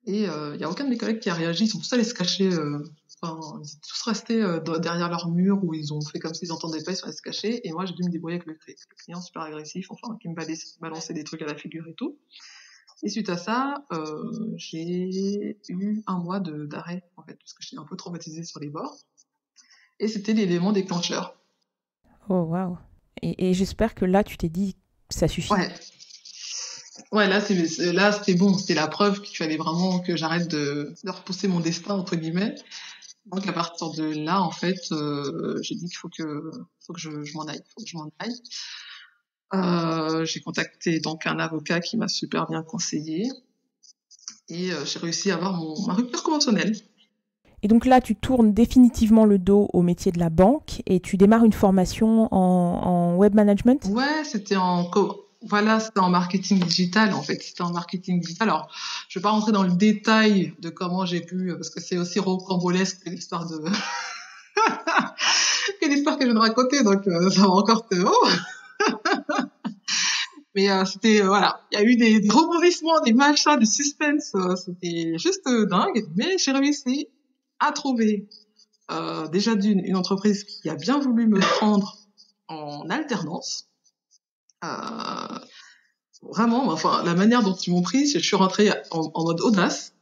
Et il y a aucun de mes collègues qui a réagi. Ils sont tous allés se cacher. Ils sont tous restés derrière leur mur où ils ont fait comme s'ils n'entendaient pas, ils sont allés se cacher. Et moi, j'ai dû me débrouiller avec le client super agressif, enfin, qui me balançait des trucs à la figure et tout. Et suite à ça, j'ai eu un mois d'arrêt, en fait, parce que j'étais un peu traumatisée sur les bords. Et c'était l'élément déclencheur. Oh, waouh. Et j'espère que là, tu t'es dit, ça suffit. Ouais. Ouais, là, c'était bon. C'était la preuve qu'il fallait vraiment que j'arrête de repousser mon destin, entre guillemets. Donc, à partir de là, en fait, j'ai dit qu'il faut que je m'en aille. Faut que je m'en aille. J'ai contacté donc un avocat qui m'a super bien conseillé. Et j'ai réussi à avoir ma rupture conventionnelle. Et donc là, tu tournes définitivement le dos au métier de la banque et tu démarres une formation en web management? Ouais, c'était en marketing digital, en fait. C'était en marketing digital. Alors, je vais pas rentrer dans le détail de comment j'ai pu, parce que c'est aussi rocambolesque que l'histoire que l'histoire que je viens de raconter, donc ça va encore te... Oh. Mais c'était, voilà, il y a eu des rebondissements, des machins, des suspens, c'était juste dingue, mais j'ai réussi à trouver déjà une entreprise qui a bien voulu me prendre en alternance. Vraiment, enfin, la manière dont ils m'ont pris, je suis rentrée en mode audace.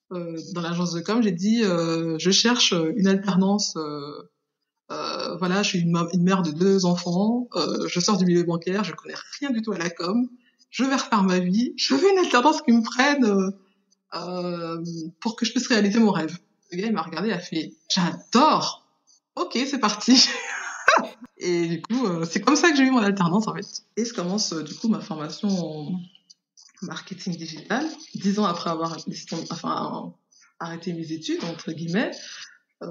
Dans l'agence de com, j'ai dit, je cherche une alternance. Voilà, je suis une mère de 2 enfants. Je sors du milieu bancaire, je connais rien du tout à la com. Je vais refaire ma vie. Je veux une alternance qui me prenne pour que je puisse réaliser mon rêve. Le gars, il m'a regardé, il a fait, j'adore. Ok, c'est parti. Et du coup, c'est comme ça que j'ai eu mon alternance, en fait. Et je commence, du coup, ma formation en marketing digital, 10 ans après avoir arrêté mes études, entre guillemets.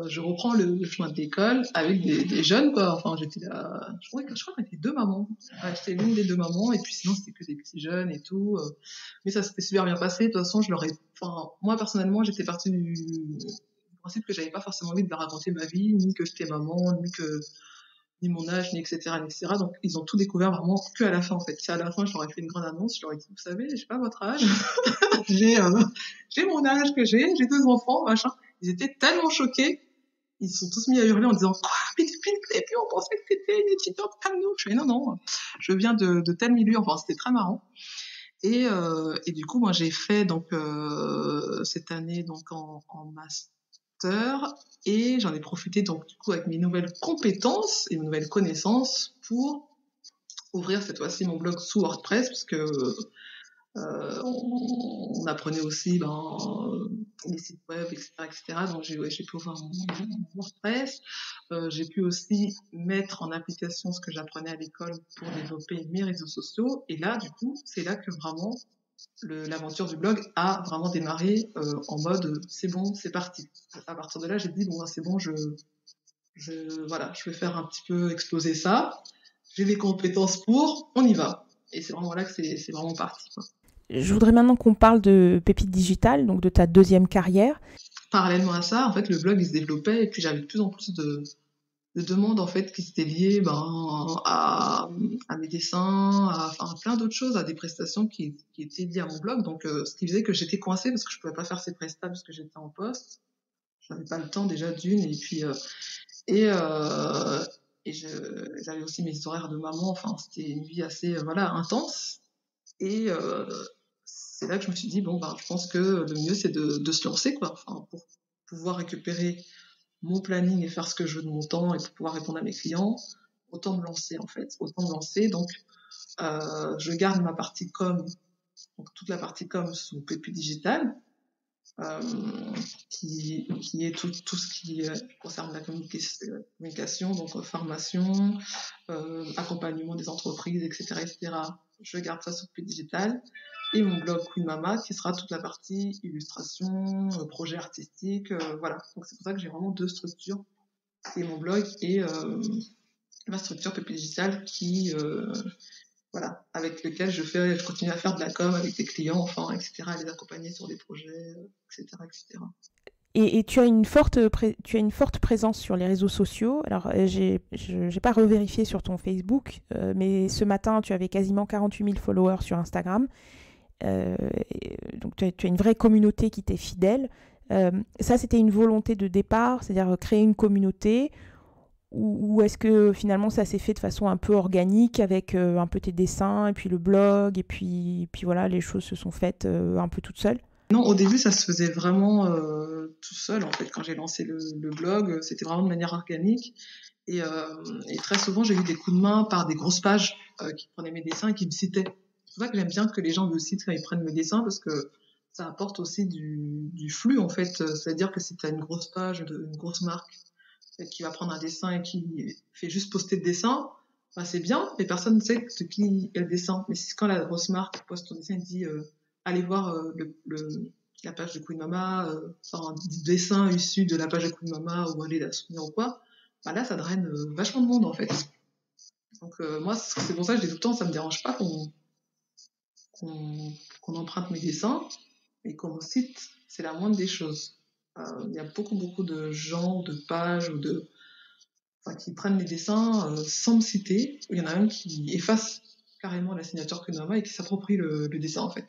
Je reprends le chemin de l'école avec des jeunes, quoi. Enfin, j'étais là, je crois qu'on était 2 mamans. Ouais, j'étais l'une des 2 mamans, et puis sinon, c'était que des petits jeunes et tout. Mais ça s'était super bien passé. De toute façon, moi, personnellement, j'étais partie du principe que j'avais pas forcément envie de leur raconter ma vie, ni que j'étais maman, ni mon âge, ni etc., etc. Donc, ils ont tout découvert vraiment que à la fin, en fait. C'est à la fin, je leur ai fait une grande annonce. Je leur ai dit, vous savez, j'ai pas votre âge. j'ai mon âge que j'ai 2 enfants, machin. Ils étaient tellement choqués. Ils se sont tous mis à hurler en disant, quoi, mais depuis le début, on pensait que t'étais une étudiante comme nous. Je fais, non, je viens de tel milieu. Enfin, c'était très marrant. Et du coup, moi, j'ai fait, donc, cette année, donc, en master. Et j'en ai profité, donc, du coup, avec mes nouvelles compétences et mes nouvelles connaissances pour ouvrir cette fois-ci mon blog sous WordPress, parce que on apprenait aussi les sites web, etc., etc. Donc j'ai pu ouvrir mon WordPress. J'ai pu aussi mettre en application ce que j'apprenais à l'école pour développer mes réseaux sociaux. Et là, du coup, c'est là que vraiment l'aventure du blog a vraiment démarré en mode c'est bon, c'est parti. À partir de là, j'ai dit bon, c'est bon, voilà, je vais faire un petit peu exploser ça. J'ai des compétences pour, on y va. Et c'est vraiment là que c'est vraiment parti, quoi. Je voudrais maintenant qu'on parle de Pépite Digital, donc de ta deuxième carrière. Parallèlement à ça, en fait, le blog il se développait et puis j'avais de plus en plus de demandes en fait qui s'étaient liées à mes dessins, à plein d'autres choses, à des prestations qui étaient liées à mon blog. Donc, ce qui faisait que j'étais coincée parce que je pouvais pas faire ces prestats parce que j'étais en poste. J'avais pas le temps déjà d'une et puis et euh, j'avais aussi mes horaires de maman. Enfin, c'était une vie assez intense. Et c'est là que je me suis dit bon je pense que le mieux c'est de se lancer, quoi. Enfin, pour pouvoir récupérer mon planning et faire ce que je veux de mon temps et pour pouvoir répondre à mes clients, autant me lancer en fait, Donc je garde ma partie com, donc toute la partie com sous Pépite Digital, euh, qui est tout ce qui concerne la communication, donc formation, accompagnement des entreprises, etc., etc. Je garde ça sous Pépite Digital. Et mon blog Queen Mama, qui sera toute la partie illustration, projet artistique, voilà. Donc c'est pour ça que j'ai vraiment deux structures, et mon blog et ma structure Pépite Digital avec lequel je continue à faire de la com avec des clients, enfin, etc., à les accompagner sur des projets, etc., etc. Et tu as une forte présence sur les réseaux sociaux. Alors, j'ai pas revérifié sur ton Facebook, mais ce matin, tu avais quasiment 48 000 followers sur Instagram. Donc, tu as une vraie communauté qui t'est fidèle. Ça, c'était une volonté de départ, c'est-à-dire créer une communauté, ou est-ce que finalement ça s'est fait de façon un peu organique avec un peu tes dessins et puis le blog et puis voilà, les choses se sont faites un peu toutes seules? Non, au début, ça se faisait vraiment tout seul, en fait. Quand j'ai lancé le blog, c'était vraiment de manière organique. Et très souvent, j'ai eu des coups de main par des grosses pages qui prenaient mes dessins et qui me citaient. C'est pour ça que j'aime bien que les gens me citent quand ils prennent mes dessins, parce que ça apporte aussi du flux, en fait. C'est-à-dire que si tu as une grosse page une grosse marque qui va prendre un dessin et qui fait juste poster le dessin, c'est bien, mais personne ne sait de qui est le dessin. Mais si quand la grosse marque poste ton dessin et dit allez voir la page de Queen Mama, un dessin issu de la page de Queen Mama, ou allez la soutenir ou quoi, là ça draine vachement de monde, en fait. Donc moi c'est pour ça que je dis tout le temps, ça me dérange pas qu'on emprunte mes dessins et qu'on me cite, c'est la moindre des choses. Il y a beaucoup de gens, de pages qui prennent les dessins sans me citer. Il y en a un qui efface carrément la signature Queen Mama et qui s'approprie le dessin, en fait.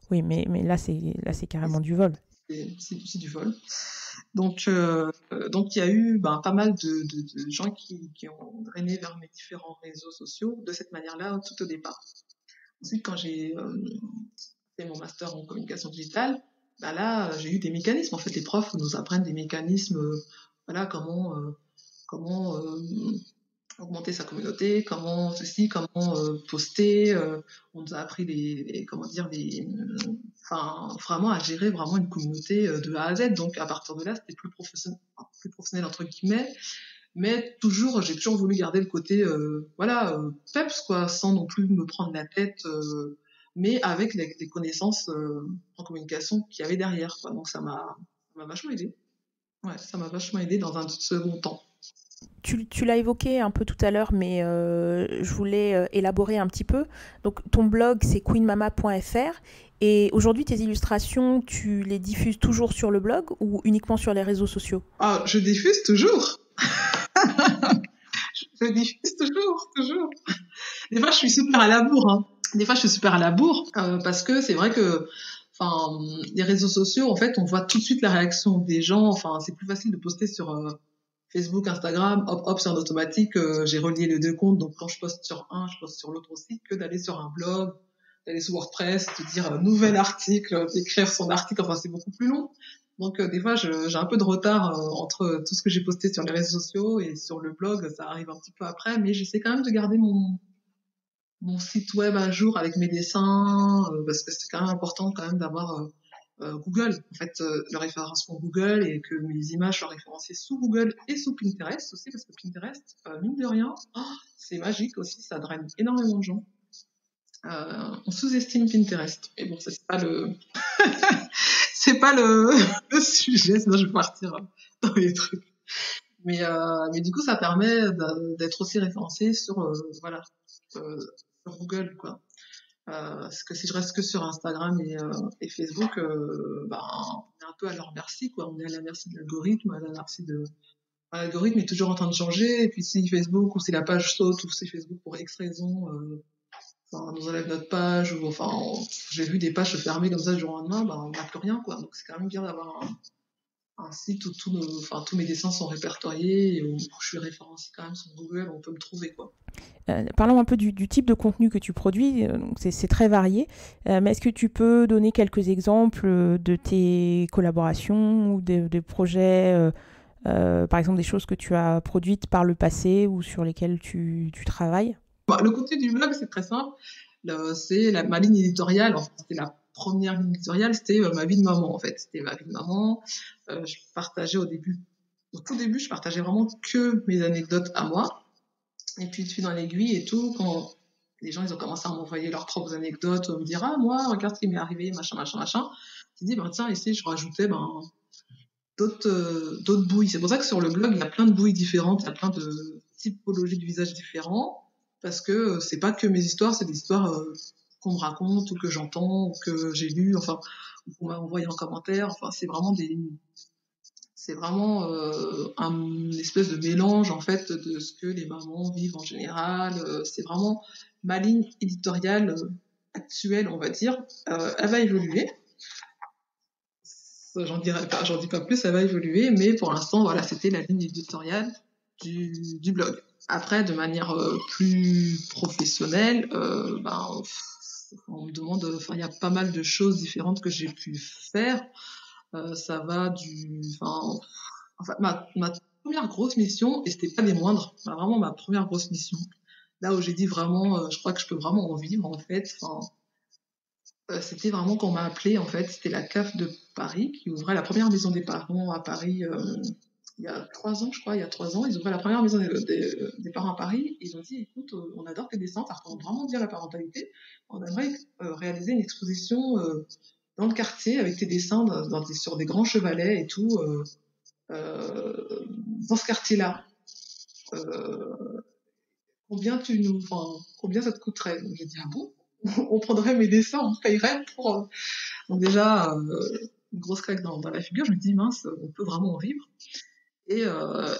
Oui, mais là c'est carrément du vol. C'est du vol. Donc il y a eu pas mal de gens qui ont drainé vers mes différents réseaux sociaux de cette manière-là tout au départ. Ensuite, quand j'ai fait mon master en communication digitale, là j'ai eu des mécanismes. En fait, les profs nous apprennent des mécanismes, comment augmenter sa communauté, comment poster. On nous a appris vraiment à gérer vraiment une communauté de A à Z. Donc à partir de là, c'était plus professionnel entre guillemets. Mais j'ai toujours voulu garder le côté peps, quoi, sans non plus me prendre la tête, mais avec les connaissances en communication qu'il y avait derrière, quoi. Donc ça m'a vachement aidé. Ouais, ça m'a vachement aidé dans un second temps. Tu l'as évoqué un peu tout à l'heure, mais je voulais élaborer un petit peu. Donc, ton blog, c'est queenmama.fr. Et aujourd'hui, tes illustrations, tu les diffuses toujours sur le blog ou uniquement sur les réseaux sociaux? Ah, je diffuse toujours. Je diffuse toujours. Des fois, je suis super à la bourre. Parce que c'est vrai que les réseaux sociaux, en fait, on voit tout de suite la réaction des gens. Enfin, c'est plus facile de poster sur Facebook, Instagram, hop, c'est en automatique. J'ai relié les deux comptes, donc quand je poste sur un, je poste sur l'autre aussi, que d'aller sur un blog, d'aller sur WordPress, de dire nouvel article, d'écrire son article. Enfin, c'est beaucoup plus long. Donc des fois, j'ai un peu de retard entre tout ce que j'ai posté sur les réseaux sociaux et sur le blog. Ça arrive un petit peu après, mais j'essaie quand même de garder mon site web à jour avec mes dessins, parce que c'est quand même important quand même d'avoir Google, en fait, le référencement Google et que mes images soient référencées sous Google et sous Pinterest aussi, parce que Pinterest, mine de rien, c'est magique aussi, ça draine énormément de gens. On sous-estime Pinterest. Mais bon, ça, c'est pas le, c'est pas le sujet, sinon je vais partir dans les trucs. Mais du coup, ça permet d'être aussi référencé sur, voilà, sur Google, quoi. Parce que si je reste que sur Instagram et Facebook, ben, on est un peu à leur merci, quoi. On est à la merci de l'algorithme, à la merci de... L'algorithme est toujours en train de changer, et puis si Facebook, ou si la page saute, ou si Facebook, pour X raison, enfin, nous enlève notre page, ou enfin, j'ai vu des pages se fermer comme ça du jour au lendemain, ben, on n'a plus rien, quoi. Donc c'est quand même bien d'avoir un site où tous mes dessins sont répertoriés, et où je suis référencée quand même sur Google, on peut me trouver, quoi. Parlons un peu du type de contenu que tu produis. Donc c'est très varié. Mais est-ce que tu peux donner quelques exemples de tes collaborations ou des projets, par exemple des choses que tu as produites par le passé ou sur lesquelles tu travailles? Bah, le contenu du blog, c'est très simple. C'est ma ligne éditoriale. Enfin, c'était la première ligne éditoriale, c'était ma vie de maman, en fait. C'était ma vie de maman. Je partageais au tout début, je partageais vraiment que mes anecdotes à moi. Et puis, de fil en aiguille et tout, quand les gens, ils ont commencé à m'envoyer leurs propres anecdotes, me dire, ah, moi, regarde ce qui m'est arrivé, machin, machin, machin. Je me dis, ben, tiens, ici, je rajoutais, d'autres bouilles. C'est pour ça que sur le blog, il y a plein de bouilles différentes, il y a plein de typologies de visages différents, parce que c'est pas que mes histoires, c'est des histoires qu'on me raconte, ou que j'entends, ou que j'ai lues, enfin, ou qu'on m'a envoyé en commentaire. Enfin, c'est vraiment une espèce de mélange, en fait, de ce que les mamans vivent en général. C'est vraiment ma ligne éditoriale actuelle, on va dire. Elle va évoluer. J'en dis pas plus, ça va évoluer, mais pour l'instant, voilà, c'était la ligne éditoriale du blog. Après, de manière plus professionnelle, on me demande, enfin, il y a pas mal de choses différentes que j'ai pu faire. Ça va enfin, ma première grosse mission, et c'était pas des moindres, vraiment ma première grosse mission, là où j'ai dit vraiment, je crois que je peux vraiment en vivre, en fait. Enfin, c'était vraiment qu'on m'a appelé, en fait, c'était la CAF de Paris qui ouvrait la première maison des parents à Paris il y a 3 ans, je crois, il y a 3 ans, ils ouvraient la première maison des parents à Paris, et ils ont dit, écoute, on adore tes dessins, ça représente vraiment bien la parentalité, on aimerait réaliser une exposition dans le quartier avec tes dessins sur des grands chevalets et tout, dans ce quartier-là. Euh, combien ça te coûterait? Donc j'ai dit, ah bon? On prendrait mes dessins, on payerait pour... Donc déjà, une grosse claque dans la figure, je me dis, mince, on peut vraiment en vivre. Et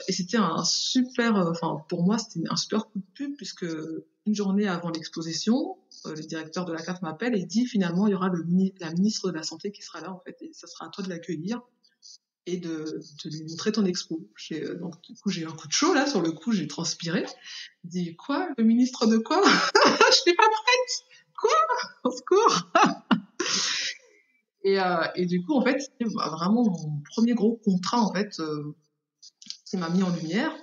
c'était un super, enfin pour moi c'était un super coup de pub, puisque une journée avant l'exposition, le directeur de la CAF m'appelle et dit, finalement il y aura la ministre de la Santé qui sera là, en fait, et ça sera à toi de l'accueillir et de lui montrer ton expo. Donc du coup j'ai eu un coup de chaud là, sur le coup j'ai transpiré. Il dit, quoi, le ministre de quoi? Je suis pas prête. Quoi? Au secours. Et du coup, en fait, c'était vraiment mon premier gros contrat, en fait, qui m'a mis en lumière,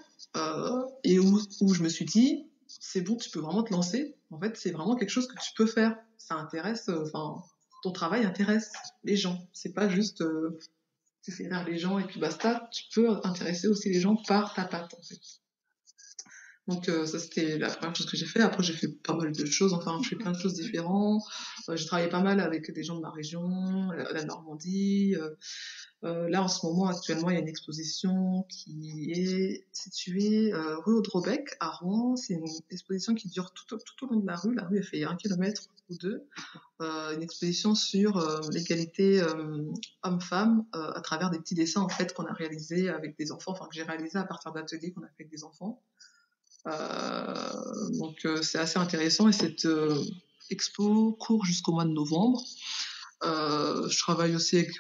et où je me suis dit, c'est bon, tu peux vraiment te lancer. En fait, c'est vraiment quelque chose que tu peux faire. Ça intéresse, enfin, ton travail intéresse les gens. C'est pas juste, tu fais rire les gens et puis basta. Tu peux intéresser aussi les gens par ta patte, en fait. Donc ça, c'était la première chose que j'ai fait. Après, j'ai fait pas mal de choses, enfin je fais plein de choses différentes. J'ai travaillé pas mal avec des gens de ma région, la Normandie. Là, en ce moment, actuellement, il y a une exposition qui est située rue Audrebec à Rouen. C'est une exposition qui dure tout au long de la rue. La rue, elle fait 1 kilomètre ou 2. Une exposition sur l'égalité homme-femme à travers des petits dessins, en fait, qu'on a réalisés avec des enfants, enfin que j'ai réalisés à partir d'ateliers qu'on a fait avec des enfants. Donc c'est assez intéressant, et cette expo court jusqu'au mois de novembre. Je travaille aussi avec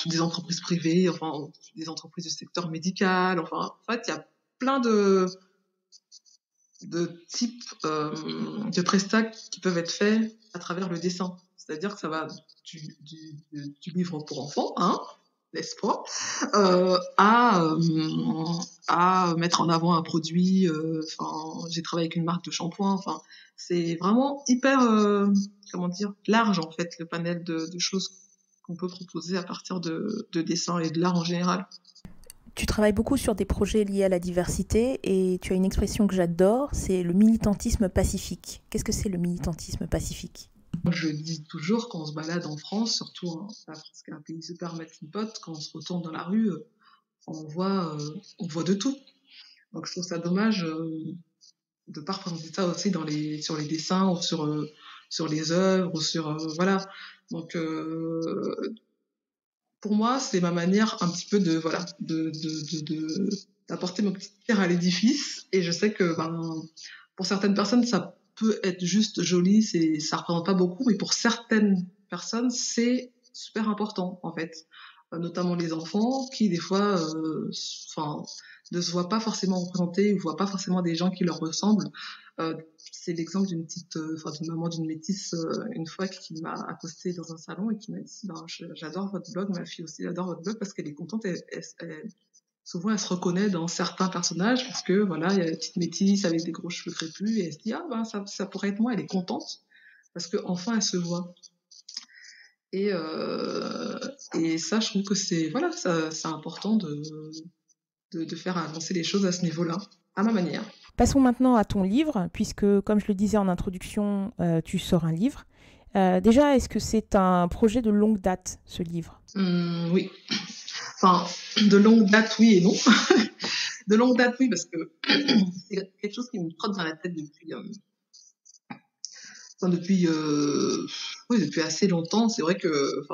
des entreprises privées, enfin des entreprises du secteur médical. Enfin, en fait, il y a plein de types de prestats qui peuvent être faits à travers le dessin. C'est-à-dire que ça va du livre pour enfants, hein, l'espoir, à mettre en avant un produit. J'ai travaillé avec une marque de shampoing. Enfin, c'est vraiment hyper, comment dire, large en fait le panel de choses qu'on peut proposer à partir de dessins et de l'art en général. Tu travailles beaucoup sur des projets liés à la diversité et tu as une expression que j'adore, c'est le militantisme pacifique. Qu'est-ce que c'est le militantisme pacifique ? Je dis toujours quand on se balade en France, surtout la France qui est un pays super melting pot, quand on se retourne dans la rue, on voit de tout. Donc je trouve ça dommage de pas représenter ça aussi sur les dessins ou sur les œuvres ou voilà. Donc pour moi, c'est ma manière un petit peu d'apporter mon petit pierre à l'édifice. Et je sais que pour certaines personnes, ça peut être juste joli, ça représente pas beaucoup, mais pour certaines personnes, c'est super important en fait. Notamment les enfants qui des fois, ne se voient pas forcément représentés, ou voient pas forcément des gens qui leur ressemblent. C'est l'exemple d'une maman d'une métisse une fois qui m'a accostée dans un salon et qui m'a dit j'adore votre blog, ma fille aussi adore votre blog parce qu'elle est contente, souvent elle se reconnaît dans certains personnages parce que voilà, il y a une petite métisse avec des gros cheveux crépus et elle se dit ça pourrait être moi, elle est contente parce que enfin elle se voit. Et ça, je trouve que c'est important de faire avancer les choses à ce niveau-là, à ma manière. Passons maintenant à ton livre, puisque, comme je le disais en introduction, tu sors un livre. Déjà, est-ce que c'est un projet de longue date, ce livre ? Oui. Enfin, de longue date, oui et non. De longue date, oui, parce que c'est quelque chose qui me trotte dans la tête depuis assez longtemps. C'est vrai que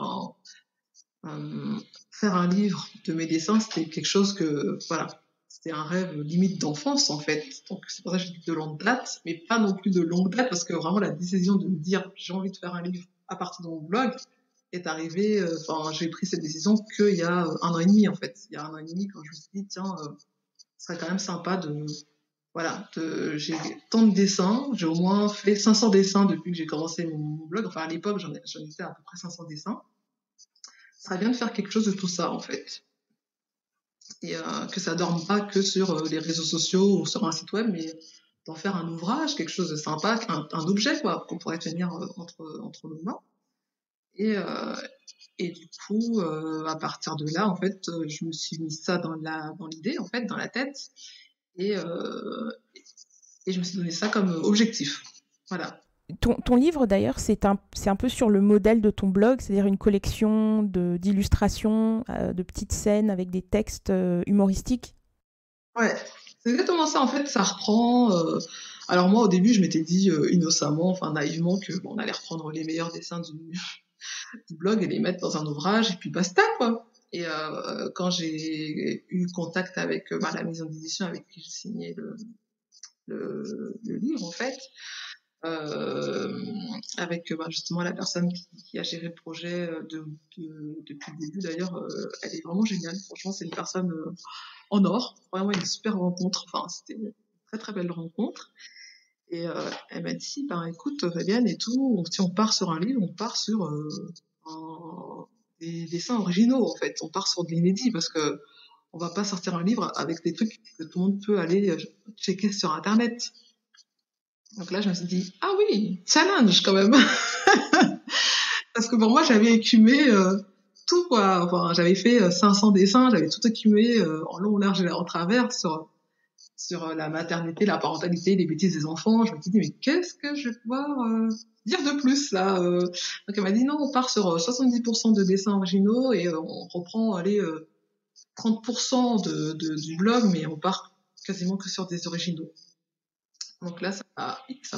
faire un livre de mes dessins, c'était quelque chose que, voilà, c'était un rêve limite d'enfance en fait. Donc c'est pour ça que je dis de longue date, mais pas non plus de longue date, parce que vraiment la décision de me dire j'ai envie de faire un livre à partir de mon blog est arrivée, j'ai pris cette décision qu'il y a 1 an et demi en fait. Il y a 1 an et demi quand je me suis dit tiens, ce serait quand même sympa j'ai tant de dessins, j'ai au moins fait 500 dessins depuis que j'ai commencé mon blog. Enfin à l'époque j'en étais à peu près 500 dessins. Ce serait bien de faire quelque chose de tout ça en fait. Et que ça dorme pas que sur les réseaux sociaux ou sur un site web, mais d'en faire un ouvrage, quelque chose de sympa, un objet quoi, qu'on pourrait tenir entre nos mains. Et du coup, à partir de là, en fait, je me suis mis ça dans l'idée, en fait, dans la tête, et je me suis donné ça comme objectif. Voilà. Ton livre, d'ailleurs, c'est un peu sur le modèle de ton blog, c'est-à-dire une collection d'illustrations, de petites scènes avec des textes humoristiques. Ouais, c'est exactement ça. En fait, ça reprend. Alors moi, au début, je m'étais dit innocemment, enfin naïvement, que on allait reprendre les meilleurs dessins du blog et les mettre dans un ouvrage, et puis basta, quoi. Et quand j'ai eu contact avec la maison d'édition avec qui j'ai signé le livre, en fait, avec justement la personne qui a géré le projet depuis le début, d'ailleurs, elle est vraiment géniale. Franchement, c'est une personne en or, vraiment une super rencontre. Enfin, c'était une très très belle rencontre. Et elle m'a dit, écoute, Fabienne et tout, si on part sur un livre, on part sur des dessins originaux, en fait. On part sur de l'inédit, parce que on va pas sortir un livre avec des trucs que tout le monde peut aller checker sur Internet. Donc là, je me suis dit, ah oui, challenge quand même. Parce que pour moi, j'avais écumé tout, quoi. Enfin, j'avais fait 500 dessins, j'avais tout écumé en long, large et en travers sur la maternité, la parentalité, les bêtises des enfants. Je me suis dit, mais qu'est-ce que je vais pouvoir dire de plus, là Donc elle m'a dit, non, on part sur 70% de dessins originaux et on reprend, 30% du blog, mais on part quasiment que sur des originaux. Donc là, ça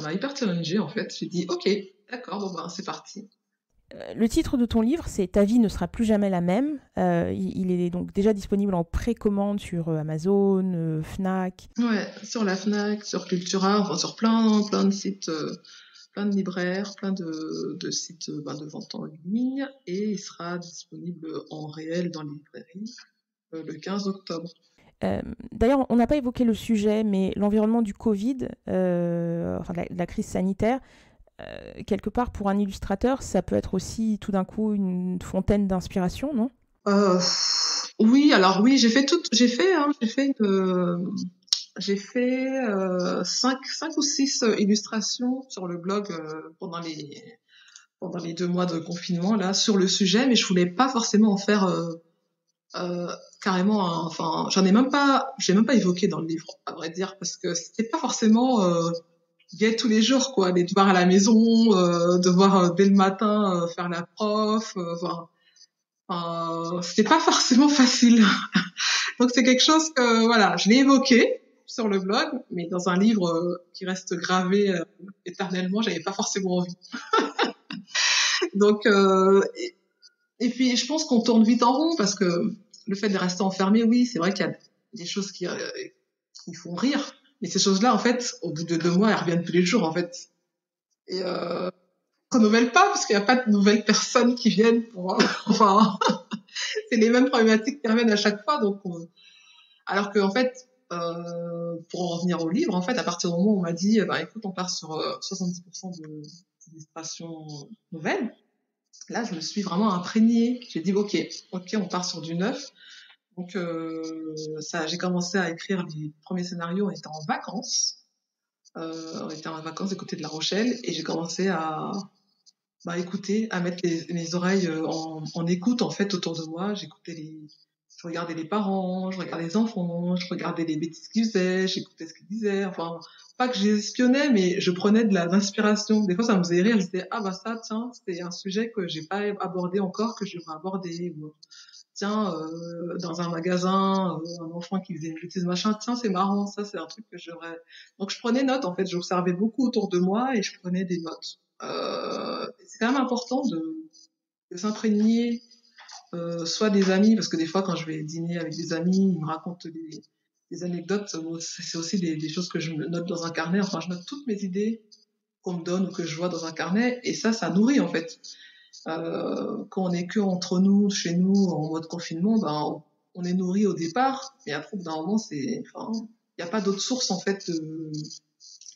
m'a hyper challengée, en fait. J'ai dit, ok, d'accord, bon c'est parti. Le titre de ton livre, c'est « Ta vie ne sera plus jamais la même ». Il est donc déjà disponible en précommande sur Amazon, Fnac. Ouais, sur la Fnac, sur Cultura, enfin sur plein de sites, plein de libraires, plein de sites de vente en ligne. Et il sera disponible en réel dans les librairies le 15 octobre. D'ailleurs, on n'a pas évoqué le sujet, mais l'environnement du Covid, la crise sanitaire, quelque part, pour un illustrateur, ça peut être aussi tout d'un coup une fontaine d'inspiration, non ? Euh, oui, alors oui, j'ai fait 5 ou 6 illustrations sur le blog pendant les 2 mois de confinement là sur le sujet, mais je voulais pas forcément en faire euh, carrément. Enfin, j'ai même pas évoqué dans le livre, à vrai dire, parce que c'était pas forcément gai tous les jours, quoi. Les devoirs à la maison, devoir dès le matin faire la prof, c'était pas forcément facile. Donc c'est quelque chose que voilà, je l'ai évoqué sur le blog, mais dans un livre qui reste gravé éternellement, j'avais pas forcément envie. Donc et puis je pense qu'on tourne vite en rond parce que le fait de rester enfermé, oui, c'est vrai qu'il y a des choses qui font rire, mais ces choses-là, en fait, au bout de 2 mois, elles reviennent tous les jours, en fait. Et on renouvelle pas parce qu'il n'y a pas de nouvelles personnes qui viennent pour. Enfin, c'est les mêmes problématiques qui reviennent à chaque fois, donc. Alors que en fait, pour en revenir au livre, en fait, à partir du moment où on m'a dit, bah écoute, on part sur 70% d'illustration nouvelle, là, je me suis vraiment imprégnée. J'ai dit, ok, on part sur du neuf. Donc ça, j'ai commencé à écrire les premiers scénarios. On était en vacances du côté de La Rochelle, et j'ai commencé à écouter, à mettre mes oreilles en écoute en fait autour de moi. Je regardais les parents, je regardais les enfants, je regardais les bêtises qu'ils faisaient, j'écoutais ce qu'ils disaient. Enfin, pas que je les espionnais, mais je prenais de l'inspiration. Des fois, ça me faisait rire. Je disais, ah bah ça, tiens, c'est un sujet que j'ai pas abordé encore, que je devrais aborder. Ou, tiens, dans un magasin, un enfant qui faisait une bêtise, machin, tiens, c'est marrant, ça, c'est un truc que j'aurais. Donc, je prenais note, en fait, j'observais beaucoup autour de moi et je prenais des notes. C'est quand même important de s'imprégner, soit des amis, parce que des fois, quand je vais dîner avec des amis, ils me racontent des anecdotes. Bon, c'est aussi des choses que je me note dans un carnet. Enfin, je note toutes mes idées qu'on me donne ou que je vois dans un carnet, et ça nourrit, en fait. Quand on est que entre nous, chez nous, en mode confinement, ben, on est nourri au départ, et après, d'un moment, enfin, il n'y a pas d'autre source, en fait,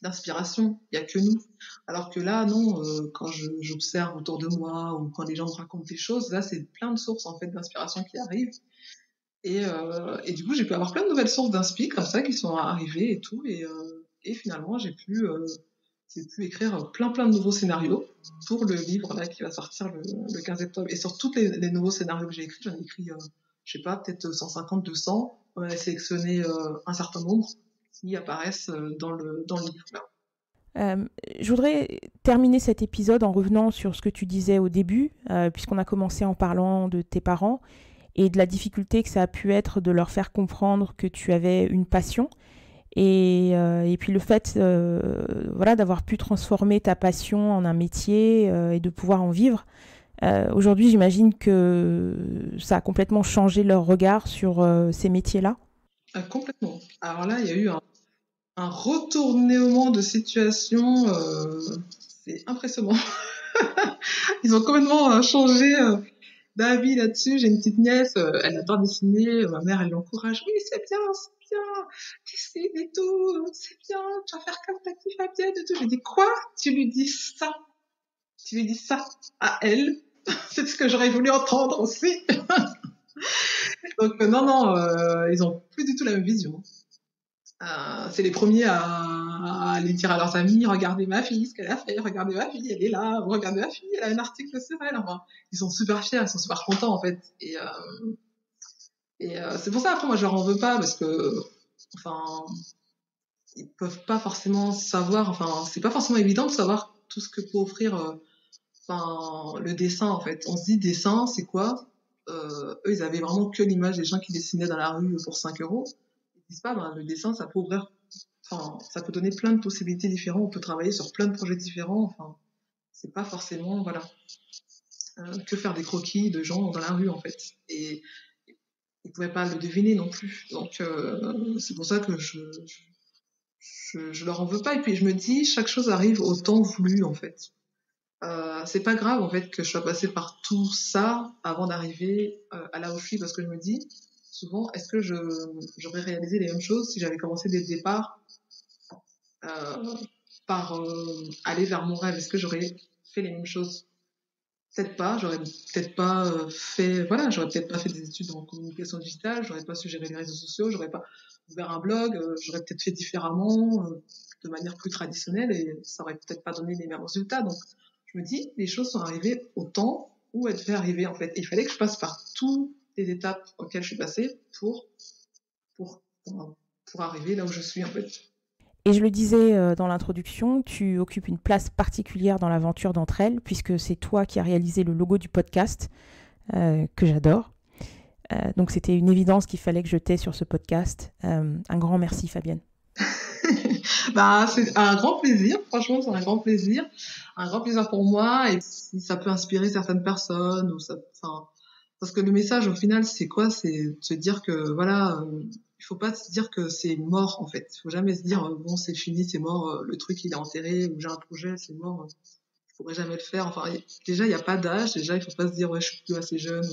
d'inspiration. Il n'y a que nous. Alors que là, non, quand j'observe autour de moi, ou quand les gens me racontent des choses, là, c'est plein de sources, en fait, d'inspiration qui arrivent. Et du coup, j'ai pu avoir plein de nouvelles sources d'inspi, comme ça, qui sont arrivées et tout, et finalement, j'ai pu écrire plein de nouveaux scénarios pour le livre là qui va sortir le 15 octobre. Et sur tous les nouveaux scénarios que j'ai écrits, j'en ai écrit, je sais pas, peut-être 150, 200. On a sélectionné un certain nombre qui apparaissent dans le livre là. Euh, je voudrais terminer cet épisode en revenant sur ce que tu disais au début, puisqu'on a commencé en parlant de tes parents et de la difficulté que ça a pu être de leur faire comprendre que tu avais une passion. Et puis le fait voilà, d'avoir pu transformer ta passion en un métier et de pouvoir en vivre. Aujourd'hui, j'imagine que ça a complètement changé leur regard sur ces métiers-là. Complètement. Alors là, il y a eu un retournement de situation, c'est impressionnant. Ils ont complètement changé d'avis là-dessus. J'ai une petite nièce, elle adore dessiner, ma mère elle l'encourage. Oui, c'est bien, dessine et tout, c'est bien, tu vas faire comme ta petite Fabienne et tout. Je lui dis quoi? Tu lui dis ça? Tu lui dis ça à elle? C'est ce que j'aurais voulu entendre aussi. Donc non, ils ont plus du tout la même vision. C'est les premiers à aller dire à leurs amis, regardez ma fille, ce qu'elle a fait, regardez ma fille, elle est là, regardez ma fille, elle a un article sur elle. Enfin, ils sont super fiers, ils sont super contents en fait. Et c'est pour ça, après, moi, je leur en veux pas, parce que, enfin, ils peuvent pas forcément savoir, enfin, c'est pas forcément évident de savoir tout ce que peut offrir, enfin, le dessin, en fait. On se dit, dessin, c'est quoi? Eux, ils avaient vraiment que l'image des gens qui dessinaient dans la rue pour 5 euros. Ils disent pas, ben, le dessin, ça peut ouvrir, enfin, ça peut donner plein de possibilités différentes, on peut travailler sur plein de projets différents, enfin, c'est pas forcément, voilà, que faire des croquis de gens dans la rue, en fait. Et ils pouvaient pas le deviner non plus. Donc, c'est pour ça que je leur en veux pas. Et puis, je me dis, chaque chose arrive au temps voulu, en fait. C'est pas grave, en fait, que je sois passée par tout ça avant d'arriver à là où je suis, parce que je me dis, souvent, est-ce que j'aurais réalisé les mêmes choses si j'avais commencé dès le départ par aller vers mon rêve? Est-ce que j'aurais fait les mêmes choses? j'aurais peut-être pas fait des études en communication digitale, j'aurais pas su gérer les réseaux sociaux, j'aurais pas ouvert un blog, j'aurais peut-être fait différemment, de manière plus traditionnelle, et ça aurait peut-être pas donné les mêmes résultats. Donc, je me dis, les choses sont arrivées au temps où elles devaient arriver, en fait. Et il fallait que je passe par toutes les étapes auxquelles je suis passée pour arriver là où je suis, en fait. Et je le disais dans l'introduction, tu occupes une place particulière dans l'aventure d'Entre elles, puisque c'est toi qui as réalisé le logo du podcast, que j'adore. Donc c'était une évidence qu'il fallait que je t'aie sur ce podcast. Un grand merci, Fabienne. C'est un grand plaisir, franchement, c'est un grand plaisir pour moi, et si ça peut inspirer certaines personnes, parce que le message au final c'est quoi? C'est de se dire que voilà, il faut pas se dire que c'est mort en fait, il faut jamais se dire bon c'est fini, c'est mort, le truc il est enterré, ou j'ai un projet, c'est mort, je pourrais jamais le faire. Enfin déjà il y a pas d'âge, déjà il faut pas se dire ouais je suis plus assez jeune.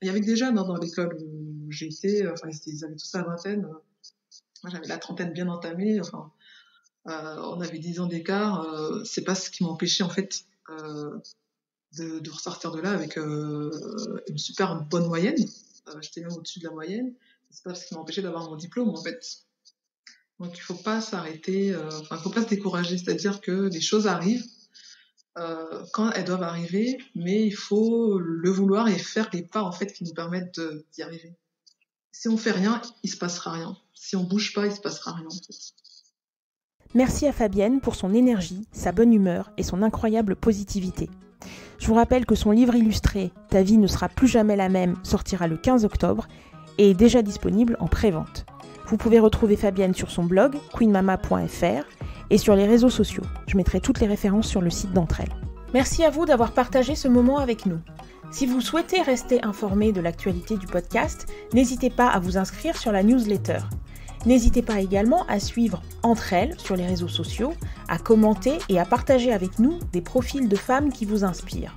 Il y avait des jeunes dans l'école où j'ai été, ils avaient tous la vingtaine, moi j'avais la trentaine bien entamée, on avait 10 ans d'écart, c'est pas ce qui m'empêchait en fait de ressortir de là avec une super bonne moyenne. J'étais même au-dessus de la moyenne. C'est pas ce qui m'empêchait d'avoir mon diplôme en fait. Donc il faut pas s'arrêter, il faut pas se décourager, c'est-à-dire que les choses arrivent quand elles doivent arriver, mais il faut le vouloir et faire les pas en fait qui nous permettent d'y arriver. Si on fait rien, il se passera rien. Si on bouge pas, il se passera rien en fait. Merci à Fabienne pour son énergie, sa bonne humeur et son incroyable positivité. Je vous rappelle que son livre illustré « Ta vie ne sera plus jamais la même » sortira le 15 octobre et est déjà disponible en pré-vente. Vous pouvez retrouver Fabienne sur son blog queenmama.fr et sur les réseaux sociaux. Je mettrai toutes les références sur le site d'Entre elles. Merci à vous d'avoir partagé ce moment avec nous. Si vous souhaitez rester informé de l'actualité du podcast, n'hésitez pas à vous inscrire sur la newsletter. N'hésitez pas également à suivre Entre elles sur les réseaux sociaux, à commenter et à partager avec nous des profils de femmes qui vous inspirent.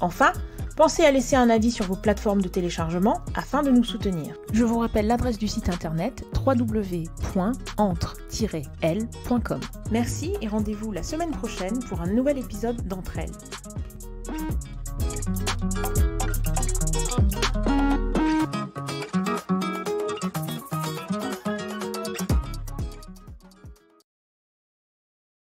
Enfin, pensez à laisser un avis sur vos plateformes de téléchargement afin de nous soutenir. Je vous rappelle l'adresse du site internet www.entre-elles.com. Merci et rendez-vous la semaine prochaine pour un nouvel épisode d'Entre elles.